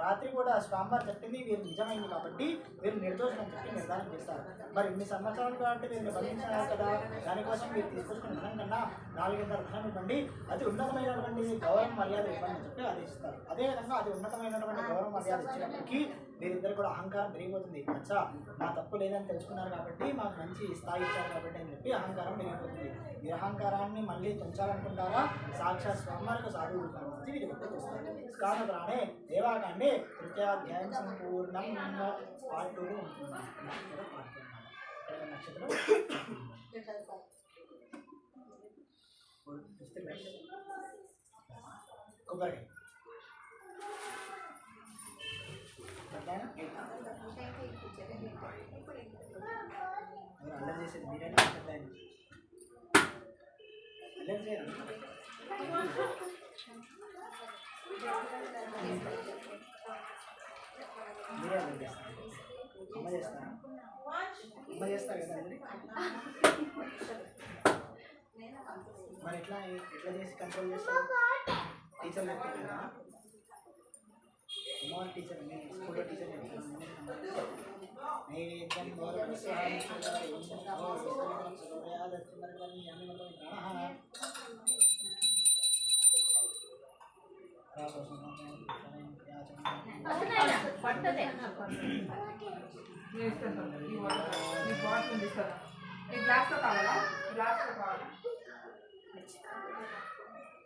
రాత్రి కూడా స్వామివారు చెప్పింది వీరు నిజమైంది కాబట్టి వీరు నిర్దోషం అని చెప్పి నిర్ధారణ చేస్తారు. మరి ఇన్ని సంవత్సరాలు కాబట్టి వీరిని బంధించారు కదా, దానికోసం మీరు తీసుకొచ్చుకున్న ధనం కన్నా 4,000 ధనం ఇవ్వండి, అది ఉన్నతమైనటువంటి గౌరవ మర్యాద ఇవ్వండి అని చెప్పి ఆదేశిస్తారు. అదేవిధంగా అది ఉన్నతమైనటువంటి గౌరవ మర్యాద ఇచ్చినప్పటికీ వీరిద్దరు కూడా అహంకారం పెరిగిపోతుంది. అచ్చా మా తప్పు లేదని తెలుసుకున్నారు కాబట్టి మాకు మంచి స్థాయి ఇచ్చారు కాబట్టి అని చెప్పి అహంకారం పెరిగిపోతుంది. ఈ అహంకారాన్ని మళ్ళీ తుంచాలనుకుంటారా సాక్షాత్ స్వామివారికి సాధువు నుంచి వీరి వద్దకు వస్తారు. స్కానపురాణే దేవాకాండే 3వ అధ్యాయం సంపూర్ణం పార్ట్ 2 ఉంటుంది. నక్షత్రం కొబ్బరికాయ అల్లరి చేసేది మీరైనా అల్లరి చేయరు మీరే అల్లరి చేస్తారు. అమ్మ చేస్తారా? అమ్మ చేస్తారు కదా అల్లరి. మరి ఎట్లా చేసి కంట్రోల్ చేస్తారు? టీచర్ చెప్తారా? అమ్మవారి టీచర్ మీ స్కూల్లో టీచర్ పట్టదే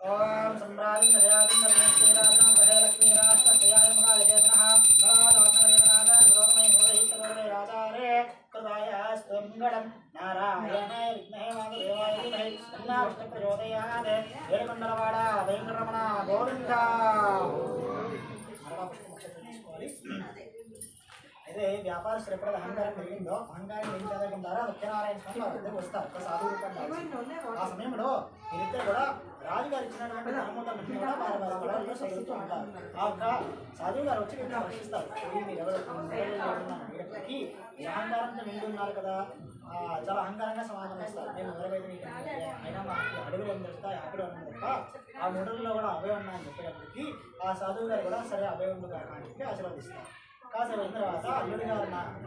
ఓం సంభ్రాజం దయాతం శ్రీరాజం లక్ష్మీ రాష్ట్ర శ్రీయాయ మహాదేవనః గణాధాత్మదేవనాథ లోకమై సర్వై రాజారే కృతాయ స్తంగడం నారాయణాయ విద్మహే వాసుదేవాయ ధీమహి తన్నో విష్ణుః ప్రచోదయాత్. ఏడుకొండలవాడ వెంకటరమణ గోవింద. అయితే వ్యాపారస్తులు ఎప్పుడైతే అహంకారం పెరిగిందో అహంకారం ఏం చదువుకుంటారో సత్యనారాయణ స్వామి వారి దగ్గరకు వస్తారు ఒక సాధువు రూపంలో. ఆ సమయంలో వీరిద్దరు కూడా రాజుగారు ఇచ్చినటువంటి ధనములన్నింటినీ కూడా వారి వారి గొడవల్లో చదువుతూ ఉంటారు. ఆ యొక్క సాధువు గారు వచ్చి వీటిని రక్షిస్తారు. మీరు ఎవరికి ఈ అహంకారంతో నిండి ఉన్నారు కదా, చాలా అహంకారంగా సమాధానం ఇస్తారు. మేము ఎవరికైతే మీకు అయినా మాకు అడవులు ఏం దొరుకుతాయి ఆకులు అన్నది తప్ప ఆ మూడల్లో కూడా అభయం ఉన్నాయని చెప్పేటప్పటికి ఆ సాధువు గారు కూడా సరే అభయం ఉంది అని చెప్పి ఆశీర్వదిస్తారు. కాసేపు అయిన తర్వాత అల్లుడి గారు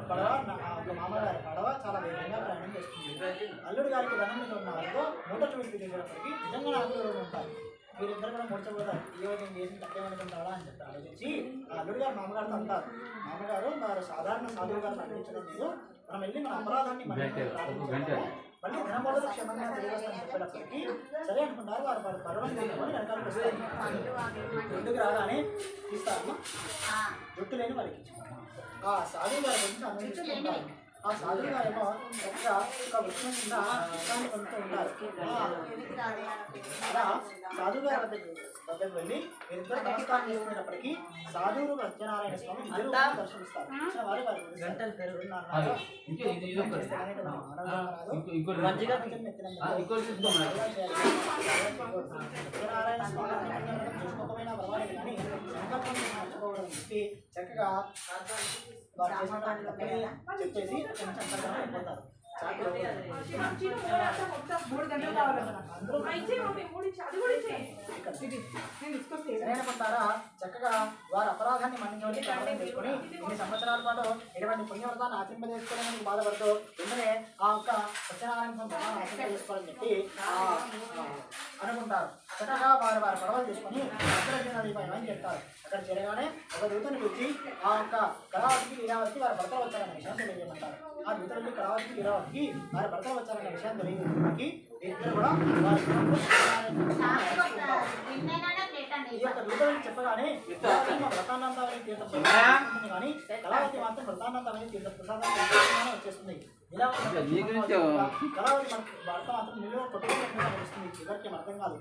పడవ ఒక మామగారి పడవ చాలా వేగంగా ప్రయాణం చేస్తుంది. అల్లుడి గారికి ధనం మీద ఉన్న వారితో మూట చూసి తీసేటప్పటికి నిజంగా అల్లుడు ఉంటారు. వీరిద్దరు కూడా ముడిచిపోతారు. ఈ రోజు నేను చేసిన తప్పేమనుకుంటారా అని చెప్పి ఆలోచించి ఆ అల్లుడి గారు మామగారితో అంటారు, మామగారు వారు సాధారణ సాధువు గారు పండించడం లేదు, మనం వెళ్ళి మన అపరాధాన్ని మళ్ళీ ధనం వల్ల క్షేమంగా తెలియవస్తామని చెప్పేటప్పటికి సరే అనుకుంటారు. వారు వారి పర్వం తీసుకొని వెనకాలకు వస్తారు. జుట్టుకు రాగానే ఇస్తారమ్మా, జుట్టు లేని వారికి ఆ సాధువు గారి గురించి అనుభవిస్తుంటారు. ఆ సాధువు గారేమో ఒక వృక్షం కింద వృక్షాన్ని పొందుతూ ఉంటారు. అలా సాధువు గారి వద్దకు వెళ్ళి వీరిద్దరు నమస్కారం చేసుకునేటప్పటికీ సాధువులు సత్యనారాయణ స్వామి ఇద్దరు దర్శనిస్తారు. ఇచ్చిన వారు వారి సత్యనారాయణ స్వామి చూసుకోకపోయినా పర్వాలేదు కానీ సంకల్పం మర్చిపోవడం చెప్పి చక్కగా వారు చేసినటువంటి తప్పని చెప్పేసి కొంచెం చక్కగా అయిపోతారు. సరైనకుంటారా చక్కగా వారి అపరాధాన్ని మన్నించమని ప్రార్థన చేసుకుని ఇన్ని సంవత్సరాల పాటు ఎటువంటి పుణ్యవ్రతాన్ని ఆచరింపజేసుకోవాలని బాధపడుతూ వెంటనే ఆ యొక్క సత్యనారాయణ వ్రతాన్ని ఆచరింపజేసుకోవాలని చెప్పి అనుకుంటారు. చక్కగా వారి వారి పడవలు తీసుకుని అగ్రజనని చెప్తారు. అక్కడ చేరగానే ఒక దూతని పిలిచి ఆ యొక్క కళావతికి లీలావతికి వారి భర్తలు వచ్చారన్న విషయం తెలియజేయమంటారు. ఆ దూతలకి కళావతికి లీలావతికి వారి భర్తలు వచ్చారన్న విషయం తెలియజేయడానికి ఇద్దరు కూడా వారి ఈ యొక్క దూతలని చెప్పగానే వ్రతానందావని తీర్థం కానీ కళావతి మాత్రం వ్రతానందావని తీర్థ ప్రసాదం వచ్చేస్తుంది. ఇలా ఉన్న నీ గురించో. కళావతి భర్త మాత్రం నిలువ కొట్టుకుంటే కనిపిస్తుంది. ఎవరికి అర్థం కాదు.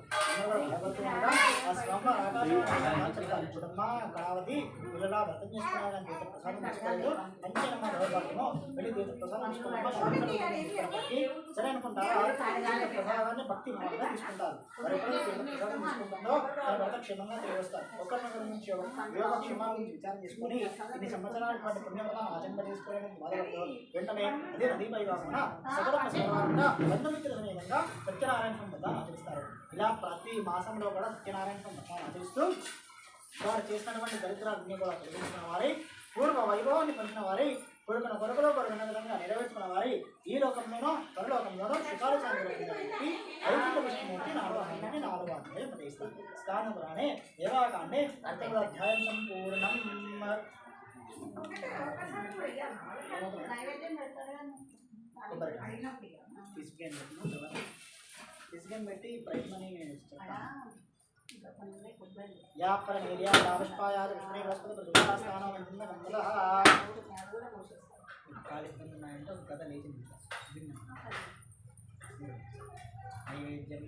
భయపడుతుండగా ఆ స్వామి ఆకాశం చూడమ్మా కళావతి ఇలా వ్రతం చేసుకున్నాడని తీర్థ ప్రసాదం తీసుకోలేదు. మంచిగా భయపడతాము వెళ్ళి తీర్థ ప్రసాదం తీసుకున్నామా సరే అనుకుంటారా? తీర్థ ప్రసాదాన్ని భక్తి భావంగా తీసుకుంటారు. మరి ఎప్పుడైతే తీర్థ ప్రసాదం తీసుకుంటుందో వారి భర్త క్షేమంగా తిరిగి వస్తారు. ఒకరినొకరి గురించి యోగక్షేమాల గురించి విచారం చేసుకుని ఇన్ని సంవత్సరాల పాటు పుణ్యఫలం ఆచరణ చేసుకోవడానికి మొదలెడుతూ వెంటనే అదే నదీపై కాకుండా సగర ప్రసారంగా బంధుమిత్రుల సమేతంగా సత్యనారాయణ వ్రతాన్ని ఆచరిస్తారు. ఇలా ప్రతి మాసంలో కూడా సత్యనారాయణ వ్రతాన్ని ఆచరిస్తూ వారు చేసినటువంటి దరిద్రాన్ని కూడా తొలగించిన వారి పూర్వ వైభవాన్ని పొందిన వారి కొడుకున్న కొడుకులో కొడుకున్న విధంగా నెరవేర్చుకున్న వారి ఈ లోకంలోనో పరలోకంలోనో సుఖాలు సాధించి ఐదు విష్ణుమూర్తి 4వ అధ్యాయాన్ని 4వ అధ్యాయం ఉపదేశిస్తారు. స్కాంద పురాణే దేవాకాండే అధ్యాయం సంపూర్ణం. తీసుకొని పెట్టి ప్రయత్నని ఉన్నాయంటే ఒక కథ లేచింది. నైవేద్యం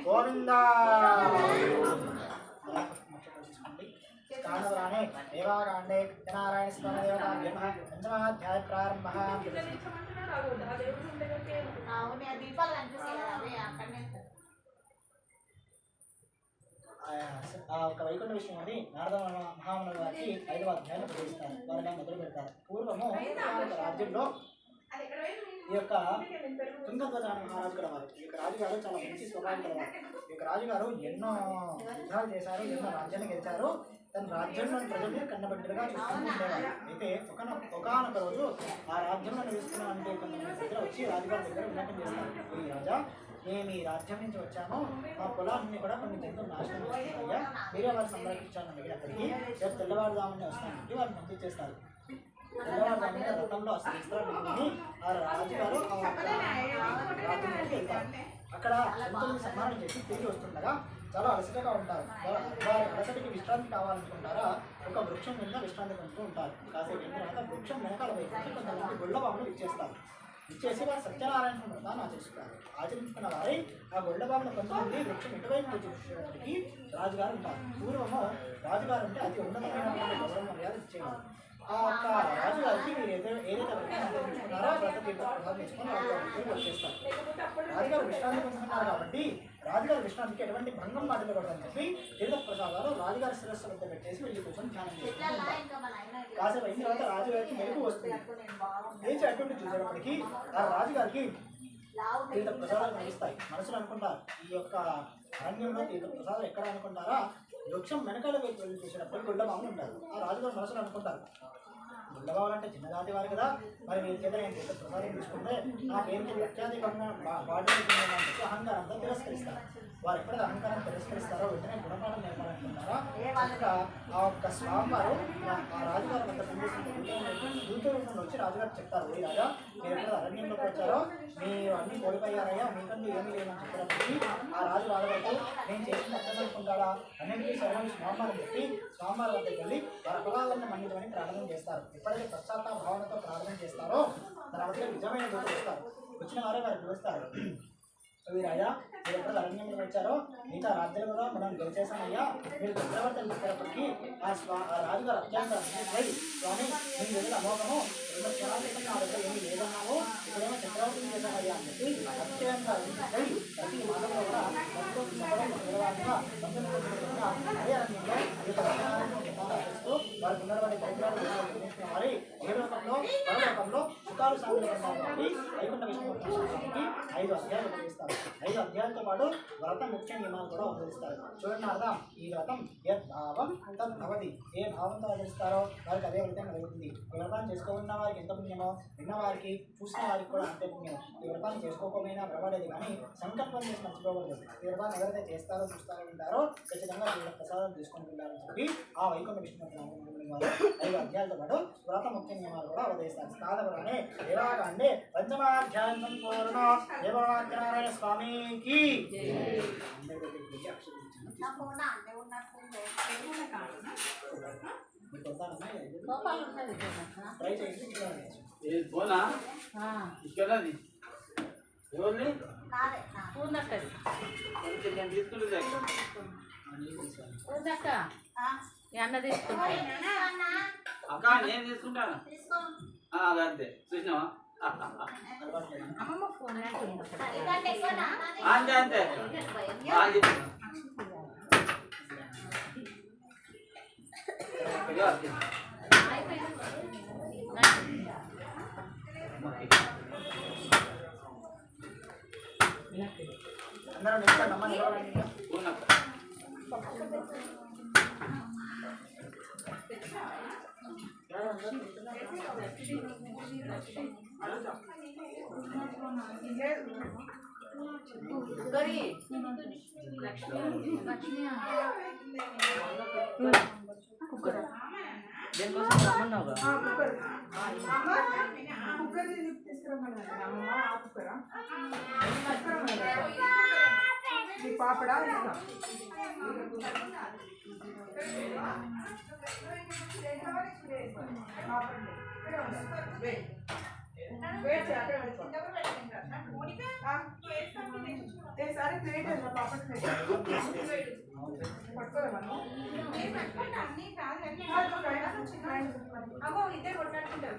గోవిందా కాండవరాణే దేవాకాండే నారాయణ స్వామి దేవతాభ్యః పంచమాధ్యాయ ప్రారంభః. ఒక వైకుంఠ విషయం ఉంది. నారద మహామునుల వారికి 5వ అధ్యాయాన్ని ఉపదేశిస్తారు. వారిని మొదలు పెడతారు. పూర్వము రాజ్యంలో ఈ యొక్క తుంగధ్వజ మహారాజు గల వారు. ఈ యొక్క రాజుగారు చాలా మంచి స్వభావం గలవారు. ఈ యొక్క రాజుగారు ఎన్నో యుద్ధాలు చేశారు, ఎన్నో రాజ్యాన్ని గెలిచారు. తన రాజ్యంలోని ప్రజల్ని కన్నబిడ్డలుగా చూస్తూ ఉండేవారు. అయితే ఒకనొక రోజు ఆ రాజ్యంలో నిలుస్తున్నటువంటి కొంతమంది ప్రజలు వచ్చి రాజుగారి దగ్గర విన్నపం చేస్తారు. ఈ రాజా, మేము ఈ రాజ్యం నుంచి వచ్చాము, మా పొలాన్ని కూడా కొన్ని జంతువులు నాశనం చేస్తున్నాయ్యా, మీరే వారిని సంరక్షించాలని అడిగినప్పటికీ రేపు తెల్లవారుదామని వస్తానంటే వారిని పంపించేస్తారు. తెల్లవారుదామని రథంలో వస్త్రాన్ని ఆ రాజుగారు రాజ్యంలోకి వెళ్తారు. అక్కడ జంతువులను సంహారం చేసి తిరిగి వస్తుండగా చాలా అలసటగా ఉంటారు. వారి అలసటికి విశ్రాంతి కావాలనుకుంటారా ఒక వృక్షం కింద విశ్రాంతి పొందుతూ ఉంటారు. కాసేపు తర్వాత వృక్షం వెనకాల వైపు కొంతమంది గొల్లబాబులు ఇచ్చేస్తారు. ఇచ్చేసి వారు సత్యనారాయణ వ్రతాన్ని ఆచరిస్తారు. ఆచరించుకున్న వారి ఆ గొల్లబాబును కొంతమంది వృక్షం ఎటువైపు చూసేటప్పటికి రాజుగారు ఉంటారు. పూర్వము రాజుగారు అంటే అతి ఉన్నతమైనటువంటి గౌరవ మర్యాద ఇచ్చేవారు. ఆ యొక్క రాజుగారికి మీరు ఏదైతే వ్రతం వ్రత తీర్థ ప్రసాదం తీసుకొని రాజుగారికి వచ్చేస్తారు. రాజుగారు విశ్రాంతి పొందుతున్నారు కాబట్టి రాజుగారి విశ్రాంతికి ఎటువంటి భంగం మాట్లాడకూడదని చెప్పి తీర్థ ప్రసాదాలు రాజుగారి శిరస్సు వద్ద పెట్టేసి వెళ్ళి కూర్చొని ధ్యానం చేసుకుంటారు. కాసేపు అయిన తర్వాత రాజుగారికి మెరుగు వస్తుంది. లేచి అటువంటి చూసేటప్పటికి ఆ రాజుగారికి తీర్థ ప్రసాదాలు కనిపిస్తాయి. మనసులు అనుకుంటారు, ఈ యొక్క అరణ్యంలో తీర్థ ప్రసాదం ఎక్కడ అనుకుంటారా? వృక్షం వెనకాల వైపు వెళ్ళి చూసేటప్పుడు గుళ్ళబావులు ఉంటారు. ఆ రాజుగారు మనసులు అనుకుంటారు, గుళ్ళబావులు అంటే చిన్నదాటి వారు కదా, మరి మీరు చేత నేను తీర్థ ప్రసాదం తీసుకుంటే నా పేరుకి ప్రత్యేకంగా బాడీ చెప్పి అహంకారంతో తిరస్కరిస్తారు. వారు ఎప్పుడైతే అహంకారం తిరస్కరిస్తారో వెంటనే గుణపాఠం నేర్పాలనుకుంటారా? ఆ ఒక్క స్వామివారు ఆ రాజుగారు వద్ద పనిచేసిన దూత రూపంలో వచ్చి రాజుగారు చెప్తారు, ఓ రాజా, మీరు ఎక్కడ అరణ్యంలోకి వచ్చారో మీరు అన్ని కోల్పోయారయ్యా, మీకంటూ ఏమీ లేదని చెప్పినప్పటికీ ఆ రాజు రాజుగారు నేను చేసిన అర్థమనుకుంటాడా అన్నింటికీ సరైన స్వామివారు చెప్పి స్వామివారి వద్దకు వెళ్ళి వారి పొలాలను మన్నించమని ప్రార్థన చేస్తారు. ఎప్పుడైతే పశ్చాత్తాప భావనతో ప్రార్థన చేస్తారో తర్వాత నిజమైన దూతలు వస్తారు. వచ్చిన వారే వారు పిలుస్తారు, అవి రాజా, మీరు ఎప్పుడు అరణ్యంలో వచ్చారో మిగతా రాజ్యాలు కూడా మనం గెలిచేసామయ్యా, మీరు చక్రవర్తులు చెప్పేటప్పటికీ ఆ రాజుగారు అత్యంత స్వామి మేము ఎదురు అమోఘము 2 క్షణాల క్రితం నా దగ్గర ఏమీ లేదన్నాము, ఇప్పుడేమో చక్రవర్తులు చేశామయ్యా అని చెప్పి అత్యంత ప్రతి మాటలో కూడా అదే అరణ్యంలో వారికి ఉన్నటువంటి దరిద్రాలు వారి ఏ లోకంలో పరలోకంలో ముక్కాలు సాగుతుంది వైకుంఠ విష్ణుమూర్తి 5 అధ్యాయాలు ఉపయోగిస్తారు. 5 అధ్యాయాలతో పాటు వ్రత ముఖ్య నియమాలు కూడా ఉపయోగిస్తారు. చూడండి అర్థం, ఈ వ్రతం యద్భావం తద్భవతి, ఏ భావంతో ఆచరిస్తారో వారికి అదే వ్రతం కలుగుతుంది. ఈ వ్రతాన్ని చేసుకోకున్న వారికి ఎంత పుణ్యమో విన్న వారికి చూసిన వారికి కూడా అంతే పుణ్యం. ఈ వ్రతాన్ని చేసుకోకపోయినా పర్వాలేదు, కానీ సంకల్పం చేసి మర్చిపోకూడదు. ఈ వ్రతాన్ని ఎవరైతే చేస్తారో చూస్తారో ఉంటారో ఖచ్చితంగా వీళ్ళ ప్రసాదం తీసుకొని వెళ్ళాలని చెప్పి ఆ వైకుంఠ విష్ణుమూర్తి 5 అధ్యాయాలతో పాటు వ్రత ముఖ్య నియమాలు కూడా ఉపదేశిస్తారు. స్నానపురాణే దేవాకాండే పంచమాధ్యాయం సంపూర్ణ దేవనారాయణ స్వామికి ట్రై చేయండి. పోనా ఇక్కడ ఎవరిని పూర్ణక్క కొంచెం నేను తీసుకుంటే పూర్ణక్క ఈ అన్న తీసుకుంటా అక్క నేను తీసుకుంటాను అంతే చూసినావా అమ్మమ్మ ఫోన్ అంతే అంతే అందరూ నిలబడండి అమ్మ, నిలబడండి. దేనికోసం రమ్మన్నావుగా పాపడా సరే ప్లేట్ పాప అమ్మో ఇద్దరు కొట్టాడుకుంటారు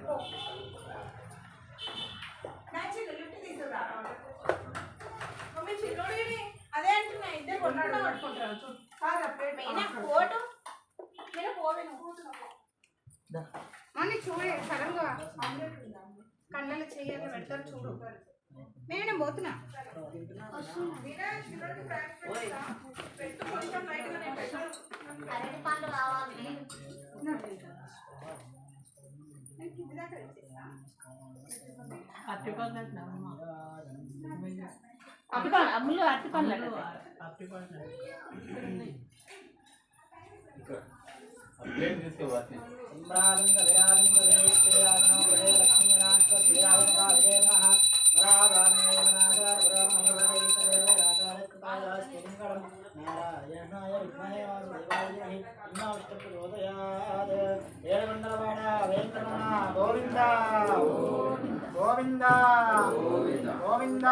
మమ్మీ చిన్నోడి అదే అంటున్నా ఇద్దరు కొట్టుకుంటారు ఫోటో మళ్ళీ చూడే సడన్ గా కళ్ళలో చెయ్యాలి పెడతారు చూడు నేను పోతున్నా అమ్ములు అట్టి పనులు తీసుకోవాలి గోవింద గోవింద గోవింద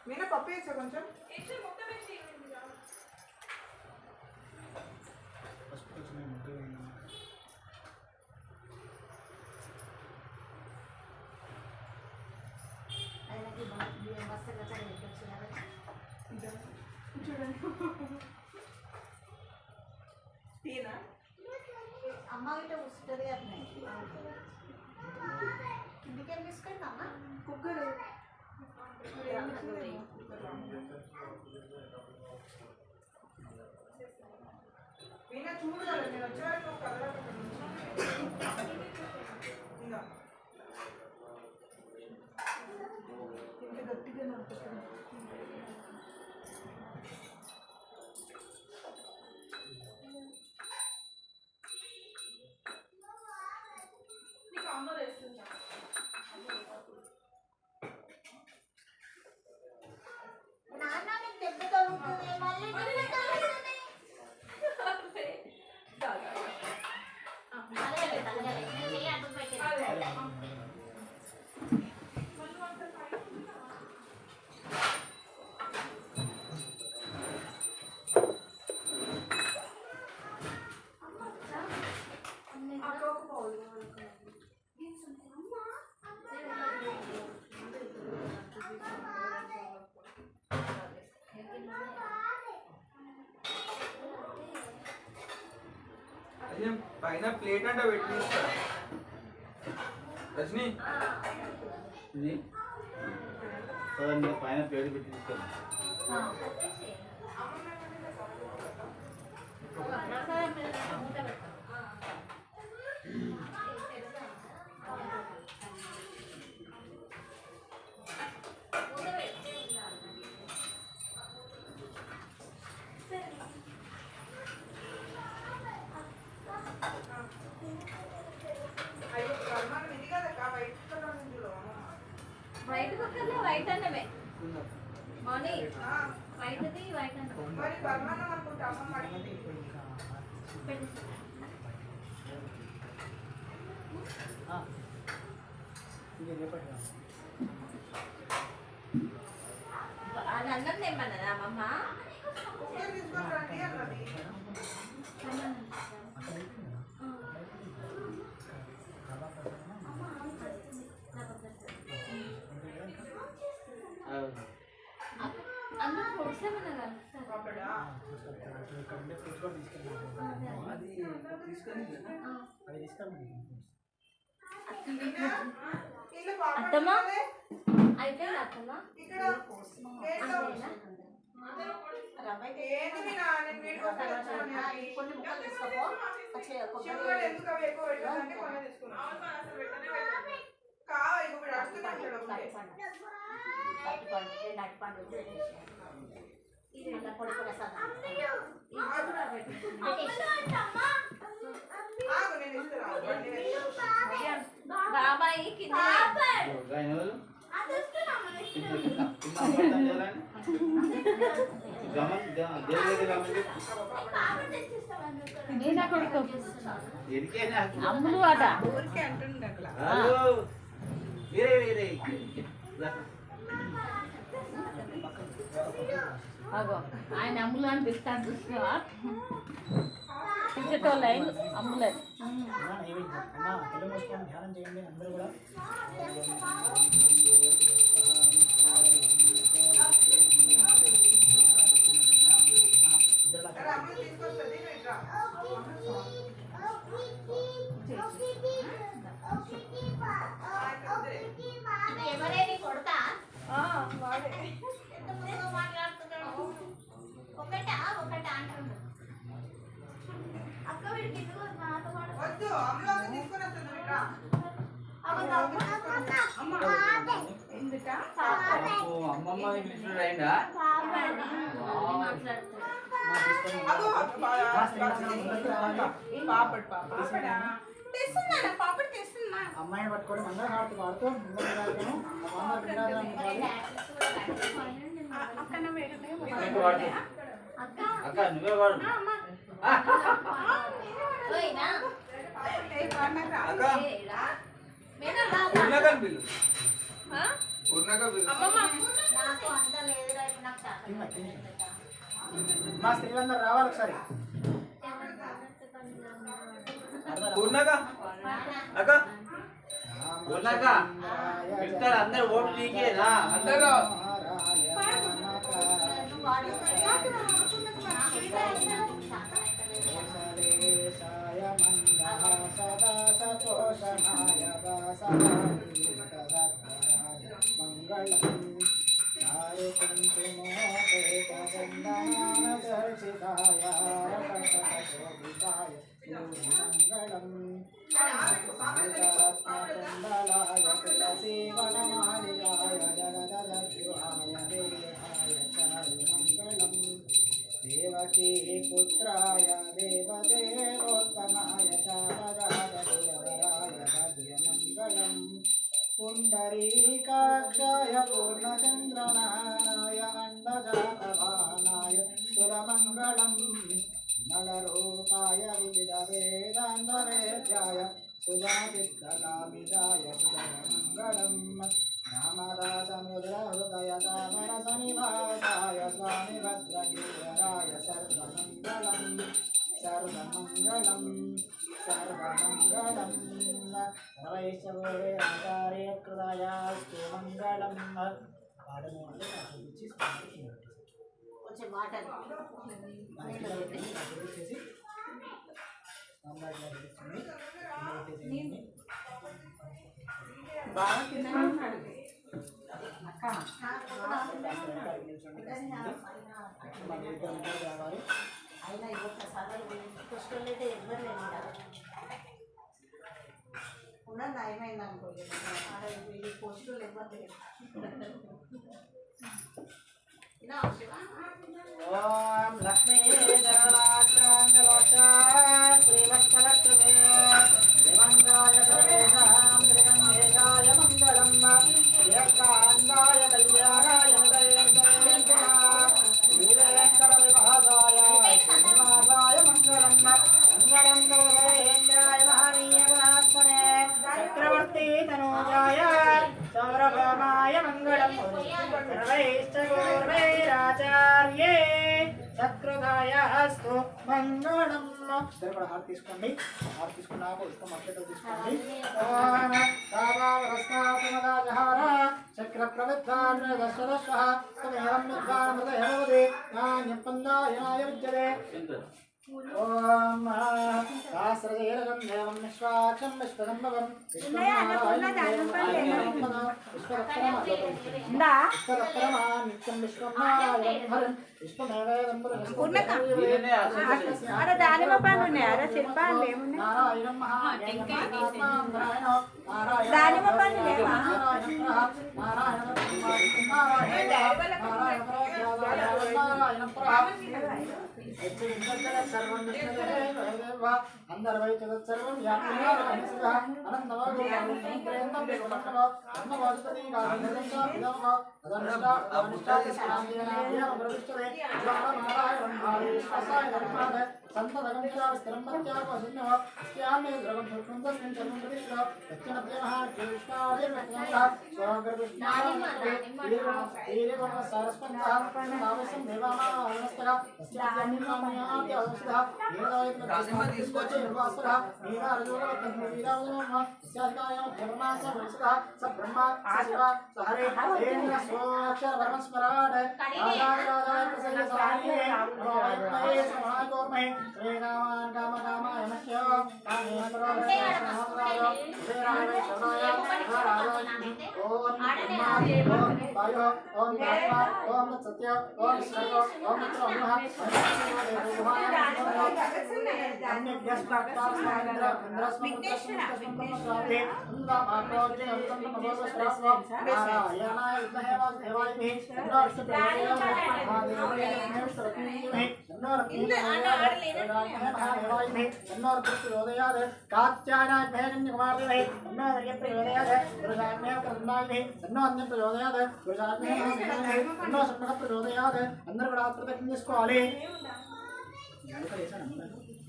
మీనా పప్పు వేసా కొంచెం అమ్మ గిట్ట కూర్చుంటుంది అట్నే ఇంటికేం తీసుకెళ్తామా కుక్కర్ మీనా చూడు కదా నేను వచ్చేవారికి ఒక ఇంత గట్టిగా నడుపుతుంది నాన్న నీకు దెబ్బ తగులుతుంది మళ్ళీ అది పైన ప్లేట్ అంటే పెట్టి రజనీ ఇది చూడండి పైన ప్లేట్ పెట్టి తీసుకెళ్ళి వైట్ కుక్కర్లో వైట్ అన్నమే మౌని వైట్ది వైట్ అన్న మరి పరమాన్నం అనుకుంటా అమ్మ అది అన్నం తెమ్మన్నదా అమ్మమ్మ తీసుకొని రండి అన్నది అందులో ఫ్రూట్స్ ఏమన్నా అత్తమ్మ అయితే అత్తమ్మ ఇక్కడ ఏంటి మీ నాన్న వీడియో కొన్ని ముక్కలు తీసుకోపో శివుడు ఎందుకు అవి ఎక్కువ పెట్టాలంటే కొన్ని తీసుకున్నాం కావాలి ఇప్పుడు అడుగుతూనే ఉంటాడు ఆగు నేను ఇస్తున్నా బాబాయి కింద అమ్ములు అట ఊరికే అంటుండే అట్లా అగో ఆయన అమ్ములు అని పిలుస్తాను చూసినావా పిలిచేటోళ్ళు అయింది అమ్ములని కళ్ళు మూసుకొని ధ్యానం చేయండి అందరూ కూడా అమ్మ తీసుకొస్తుంది ఇట్లా ఎవరే నీ కొడుకా వాడే ఎంత ముందుగా మాట్లాడుతున్నాడు ఒకటా అంటుండు అక్క వీడికి ఎందుకు నాతో వద్దు అమ్మలోకి తీసుకొని వస్తుంది ఇట్లా అమ్మమ్మ పిలిచినట్టు అయిందా అదో పాపడ్ పాపడ్ తెస్తున్నా అమ్మాయిని పట్టుకొని మంగళహారతి పాడుతూ అక్క నువ్వే వాడు పూర్ణక బిల్లు పూర్ణక బిల్లు నాకు అంత లేదురా ఇప్పుడు నాకు చాలా మా స్త్రీలందరూ రావాలి ఒకసారి పూర్ణక అక్క ఉన్నాక పిలుస్తారు అందరు ఓటు నీకేనా అందరూ देवकी पुत्राय देवदेवोत्तमाय चापदाय भद्रमङ्गलम् पुण्डरीकाक्षाय पूर्णचन्द्रनाय अण्डजातवानाय सुरमङ्गलम् नलरूपाय विविधवेदान्तवेद्याय सुजनचित्तकामिताय सुरमङ्गलम् रामदासमुद्रहृदय तामरसनिवासाय स्वामि भद्रगिराय सर्वमङ्गलम् सर्वमङ्गलम् सर्वमङ्गलम् वैष्णवे आचार्य कृतयास्तु मङ्गलम् పాడము అంటే ఆశీర్వదించి కొంచెం వాటర్ చేసి బాగా కిందనే ఉన్నాడు అక్క. అయినా ఒక్కసారి పుష్కలైతే ఎవ్వరు లేదు ఉన్నది ఏమైంది అనుకో పోస్టులు ఎవ్వరు లేదు. ఓం లక్ష్మీ శ్రీవత్సలక్ష్మే శ్రీమంగాయ సర్వేషాం శ్రీగంగేశాయ మంగళం ఏకాంతాయ కళ్యాణాయ శ్రీవేంకట విభాగాయ శ్రీనివాసాయ మంగళం మంగళం గౌరవేంద్రాయ మహనీయ గుణాత్మనే చక్రవర్తి తనూజాయ సౌరభమాయ మంగళం సర్వైశ్చ పూర్వైరాచార్యే సత్కృతాయాస్తు మంగళం. ఇద్దరు కూడా హారతి తీసుకోండి. హారతి తీసుకున్నాక ఉత్తమ అక్షతలు తీసుకోండి. చక్ర ప్రవిద్ధాన్ ఓం సహస్రజైరగం దేవం విశ్వాక్షం విశ్వదంబవం నిత్యం విశ్వమాయం విశ్వమేవేదం దానిమ్మ పండు ఉన్నాయా చెప్పండి నారాయణం దానిమ్మ పండు లేవా సర్వం అందరు వైద్య సర్వం అందరూ కూడా ప్రదక్షిణ చేసుకోవాలి.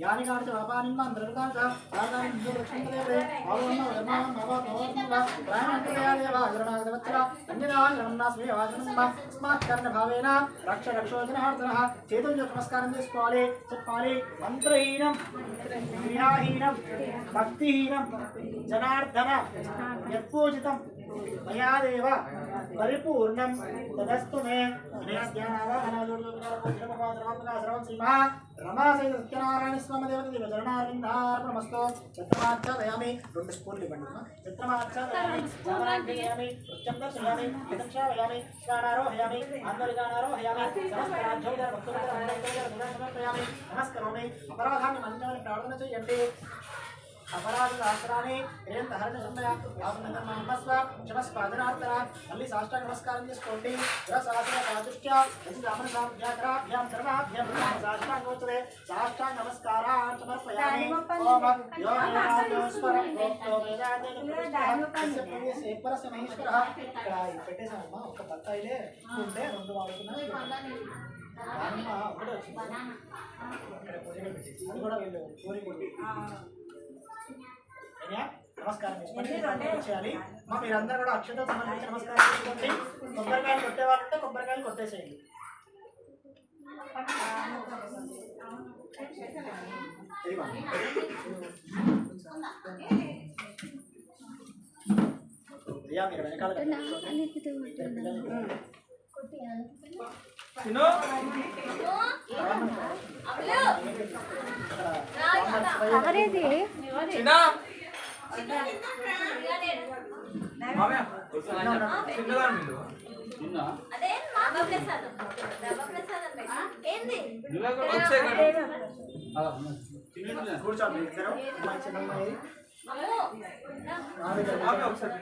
యానికాంచ వపానిమ్మ ద్రవితాంచ ఆదాని లక్ష్మీదేవే ఆవన్న ధర్మం భవతోర్మ ప్రాణంతయాదేవ గరుణాగవత్ర అన్యదాన్ రమణాస్మి వాజనమ్మ స్మాత్ కర్ణ భావేన రక్ష రక్షోజనార్దనః చేతుల నమస్కారం చేసుకోవాలి. చెప్పాలి మంత్రహీనం క్రియాహీనం భక్తిహీనం జనార్దన యత్పూజితం మయాదేవ పరిపూర్ణం తదస్తు మే రమాసైత సత్యనారాయణ స్వామి దేవత చరణారవిందార్పణమస్తు. చిత్రమాచ్ఛాదయామి 2 స్పూన్లు ఇవ్వండి. చిత్రమాచ్ఛాదయామి చామరాంజయామి నృత్యం దర్శయామి విదంశావయామి గానారోహయామి ఆందోళనారోహయామి సమస్తరాజ్యోదర భక్తులయామి నమస్కరోమి. అపరాధాన్ని మన్నించమని ప్రార్థన చేయండి. అపరాధ శాస్త్రాన్ని హరణ సమయ ఆత్మస్వ క్షమస్పాదనార్థన మళ్ళీ సాష్టాంగ నమస్కారం చేసుకోండి. సాష్టాంగ నమస్కారం సమర్పయామి. మహేశ్వర ఇక్కడ పెట్టేసామమ్మా. ఒక బత్తాయిలే ఉంటే 2 వాడుతున్నాయి. ఒకటే వచ్చింది. అది కూడా వీళ్ళు కోరికూడదు. నమస్కారం చేయాలి. మీరందరూ కూడా అక్షతలు సమర్పించి నమస్కారం చేసుకోండి. కొబ్బరికాయలు కొట్టేవాళ్ళంటే కొబ్బరికాయలు కొట్టేసేయండి. మీరు వెనకాల మామయ్య చిన్నగా మీరు నిన్న అదే బాబా ప్రసాదం ఏంది నువ్వే కూడా వచ్చే తినేట్లే. కూర్చోండి ఇద్దరు అమ్మాయి చిన్నమ్మాయి మామయ్య ఒకసారి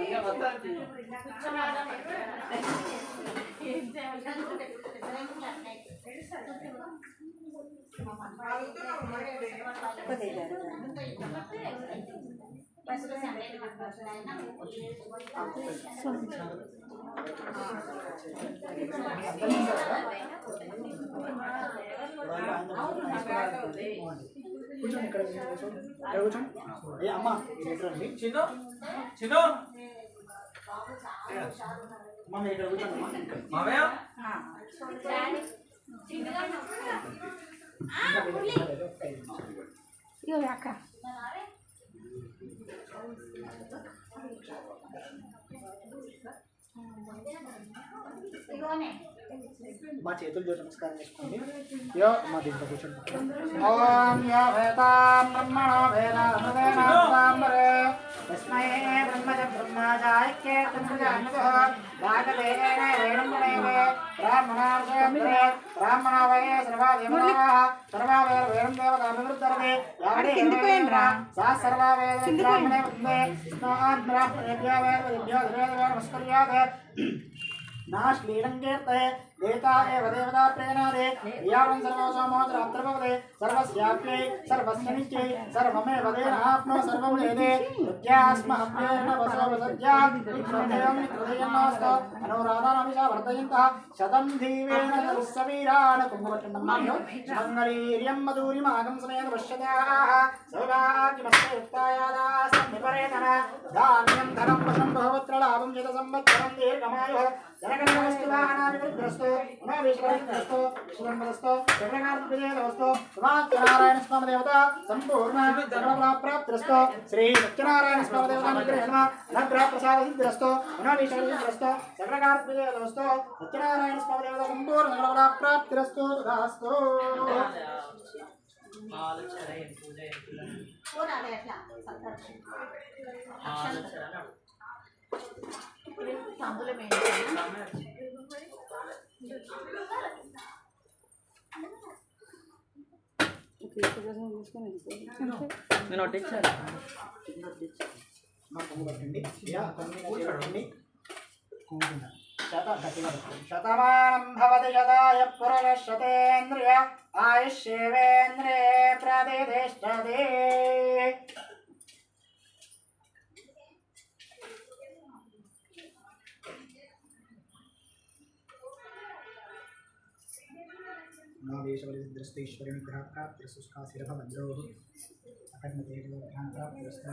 ఇంకా వస్తా కూర్చోండి ఇక్కడ కూర్చోండి ఏ అమ్మ రండి చిన్న చిన్న అమ్మ మీరు ఇక్కడ కూర్చోండి మామయ్య మా చేతులు చూసి నమస్కారం చేసుకోండి యో మా దీంట్లో కూర్చోండి ఓం యో వేదాం బ్రహ్మణో వేదామృతేనాంబరే తస్మై బ్రహ్మజ బ్రహ్మజాయకే తంత్రజానుభవ భాగవేన వేణుమణేవే బ్రాహ్మణార్షేత్రే బ్రాహ్మణావయే సర్వాదేవతాః సర్వావేద వేదం దేవతాభివృద్ధరతే యావదేవేంద్ర సా సర్వావేద బ్రాహ్మణే వందే స్నాన్ బ్రాహ్మణేభ్యో వేదవేభ్యో నమస్కర్యాత్ नाश्लीलङ्कीर्तये देवता एव देवता प्रेणादे यावन् सर्वसमोद्रात्रभवते सर्वस्याप्यै सर्वस्य नित्यै सर्वमेव देनाप्नो सर्वं वेदे प्रत्यास्महप्येर्णवसोवसज्जा नित्यं नित्यदयन्नास्तो अनुराधानमिषा वर्धयन्तः शतं धीवेन तरुस्सवीरान् कुम्भवट्टन्नम्मायो मङ्गलीर्यं मधुरिमागं समेत पश्यताः सौभाग्यमस्य युक्तायादास्तं धान्यं धनं वशं भवत्रलाभं चितसंवत्सरं दीर्घमायुः जनगणवस्तुवाहनाभिवृद्धिरस्तु मनोविश्वरस्तु विश्वम्भरस्तु जगन्नाथविजयस्तु नारायण स्वामी देवता संपूर्ण सर्वफलप्राप्तिरस्तु श्री सत्यनारायण स्वामी देवता अनुग्रहेण अनुग्रह प्रसाद सिद्धिरस्तु मनोविश्वरस्तु जगन्नाथविजयस्तु सत्यनारायण स्वामी देवता संपूर्ण सर्वफलप्राप्तिरस्तु तथास्तु నేను ఒట్టించాను శతమానం భవతి శతాయ పురుషశతేంద్రియ ఆయుష్యేవేంద్రియే ప్రతిష్టతే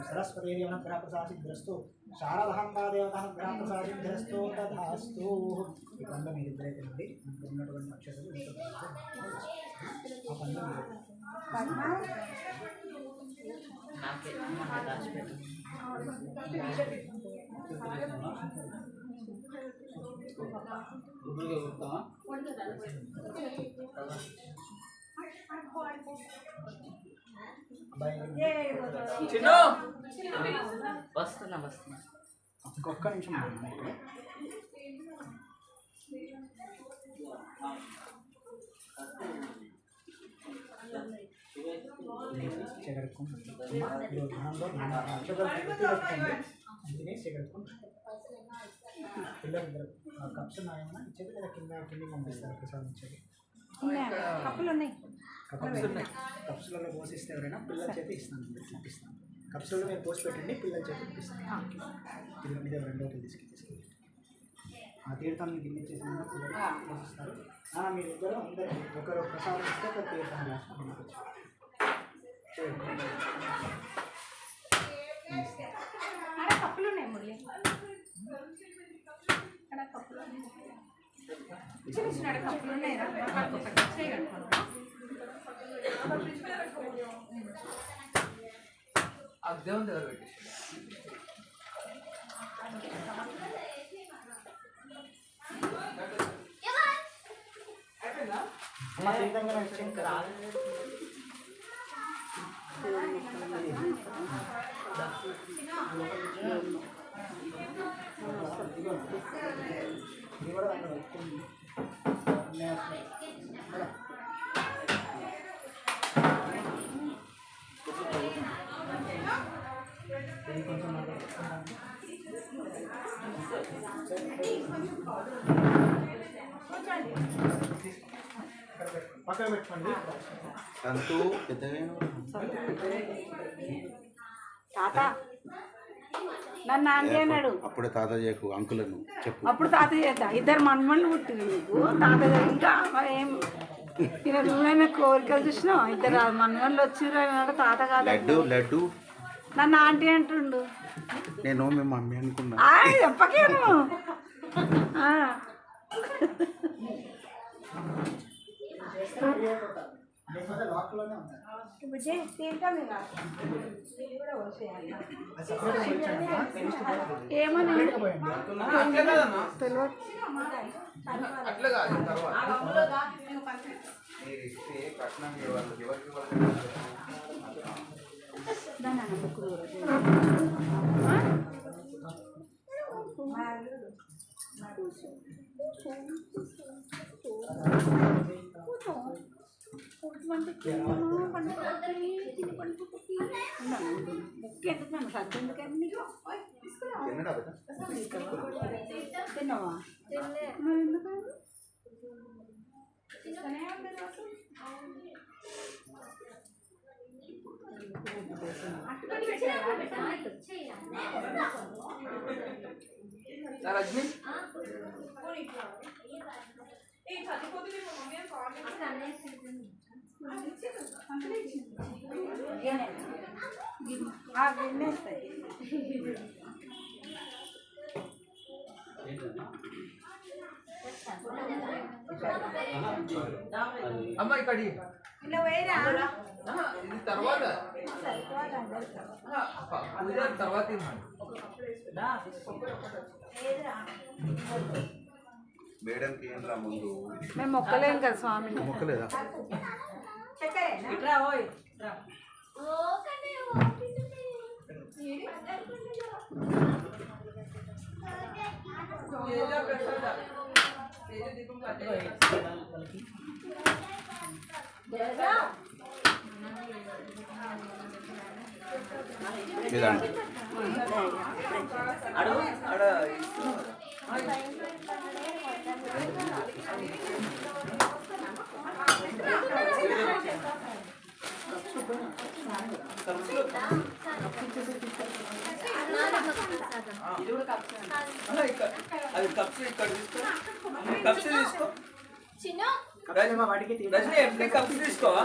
सरस्वती शारदांबा देवतानुग्रहप्रसादिद्रस्तु तथास्तु ఈ పండు మీరు ఇద్దరైతే అండి మనకు ఉన్నటువంటి అక్షరాలు ఆ పండు చిన్న వస్తున్నా ఇంకొక్క నిమిషం పిల్లలు కప్స్ ఉన్నాయన్నా ఇచ్చేది లేదా కింద పంపిస్తారు ప్రసాదం ఇచ్చేది కప్పులు ఉన్నాయి కప్స్లలో పోసిస్తే ఎవరైనా పిల్లల చేతి ఇస్తాను కప్స్లలో మీరు పోసి పెట్టండి పిల్లల చేతి ఇప్పిస్తాను ఇది రెండోకి తీసుకెళ్ళి ఆ తీర్థాన్ని గిన్నె చేసిన పిల్లలు పోసిస్తారు మీరు ఇద్దరు అందరూ ఒకరు ప్రసాదం ఇస్తే ఒక తీర్థం రాసుకుని కప్పులు ఉన్నాయి మురళి కప్పులు చిన్న కప్పులు ఉన్నాయి దేవుని దగ్గర పెట్టి అమ్మ తీర్థంగా వచ్చింది ఇది కూడా దాంట్లో పెట్టుకుంది. అన్నీ వస్తున్నాయి. కదా? ఇది కొంచెం నాకు పెట్టుకుంటాను. పక్కన పెట్టుకోండి. సంతు తాత నన్ను ఆంటీ అన్నాడు. అప్పుడే తాత చేయకు అంకులను చెప్పు. అప్పుడు తాత చేద్దాం. ఇద్దరు మనమళ్ళు పుట్టింది నీకు తాత ఇంకా ఏం ఇలా నువ్వైనా కోరికలు చూసినావు. ఇద్దరు మనమళ్ళు వచ్చిర్రు అన్నాడు. తాత కాదు లడ్డు లడ్డు నన్ను ఆంటీ అంటుండు. నేను మీ మమ్మీ అనుకున్నా. చెప్పకే నువ్వు లాక్లోనే ఉంటాయి. ఇప్పుడు తింటాను ఏమని అట్లే కాదమ్మా, తెలియదు. అట్లే కాదు. తర్వాత మీరు ఇస్తే కట్నం ఎవరికి తిన్నావా? రజనీ విన్నేస్తాయి. అమ్మ ఇక్కడ ఇలా వేరా ఇది తర్వాత పూజ తర్వాత మేడంకి ఏం రా ముందు మేము మొక్కలేం కదా స్వామి. మొక్కలేదా? లేదండి అది కప్స్ ఇక్కడ తీసుకో, కప్స్ తీసుకో. వాటికి రజనీ ఎప్పుడు కప్స్ తీసుకోవా?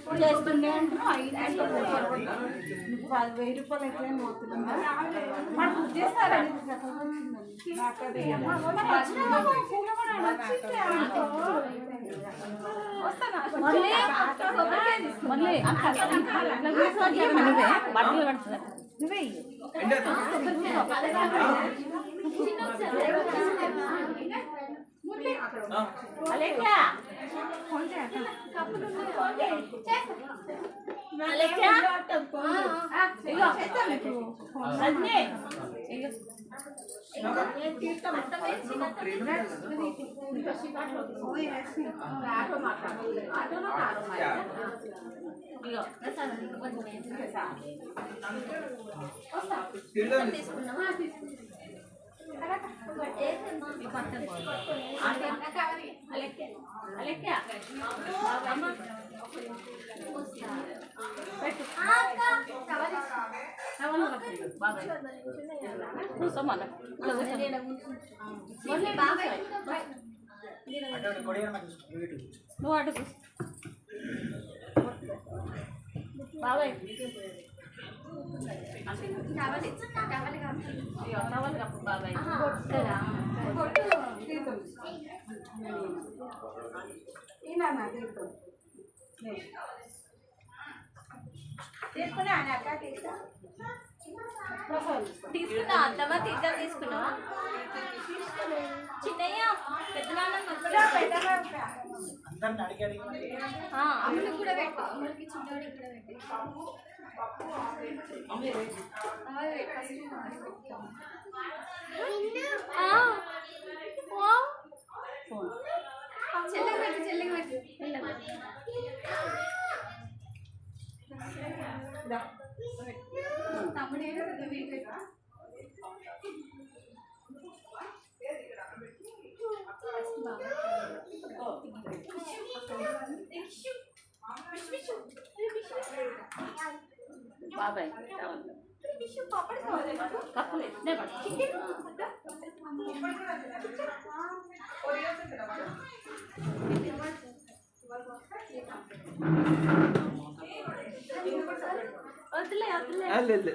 ఇంకా చేస్తుండే అంటారు. 10,000 రూపాయలు ఎట్లా పోతుందా మనం బుక్ చేస్తారండి. నువ్వే కొడియా నువ్వు అడుగు బాబాయ్ టవల్ కప్పు బాబాయ్ కదా తీసుకున్నా అక్క తీసుకున్నా అత్తమ్మ తీర్థం తీసుకున్నావా చిన్నయ్య పెద్ద అందరిని అడిగి అమ్మకి కూడా పెట్టు అమ్మకి చిన్నోడికి కూడా పెట్టు చెల్లెకి పెట్టు చెల్లెకి పెట్టు తమ్ముడే బాబాయ్ టవల్ కప్పులే వద్దులే వద్దులే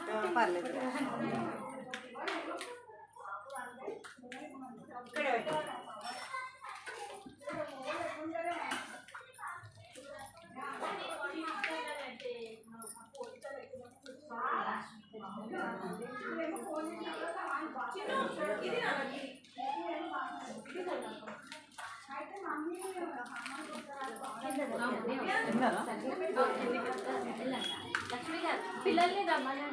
బాగా పర్లేదు లక్ష్మి గారు పిల్లల్ని రమ్మని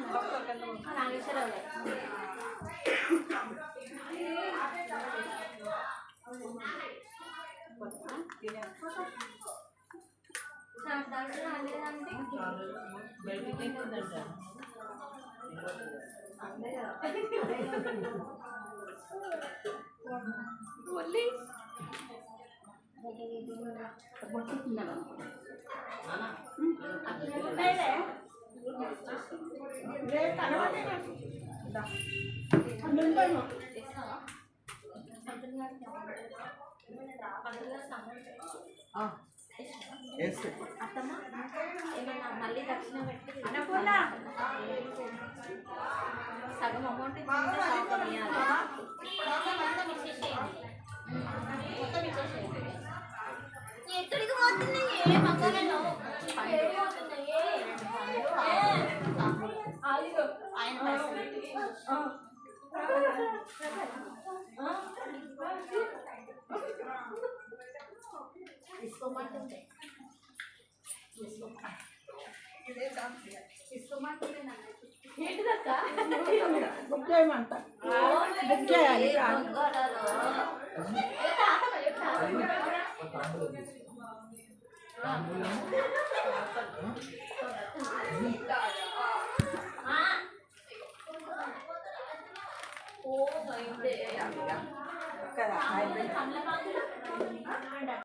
నాగేశ్వరరావు అత్తమ్మ ఏమన్నా మళ్ళీ దక్షిణ పెట్టి సగం అమౌంట్ ఎక్కడికి పోతున్నాయి ఏ మగవాళ్ళు ఆయన తీసుకోమంటుంటే ఏంటిదక్క బుక్ చేయమంట బుక్ చేయాలి ఓ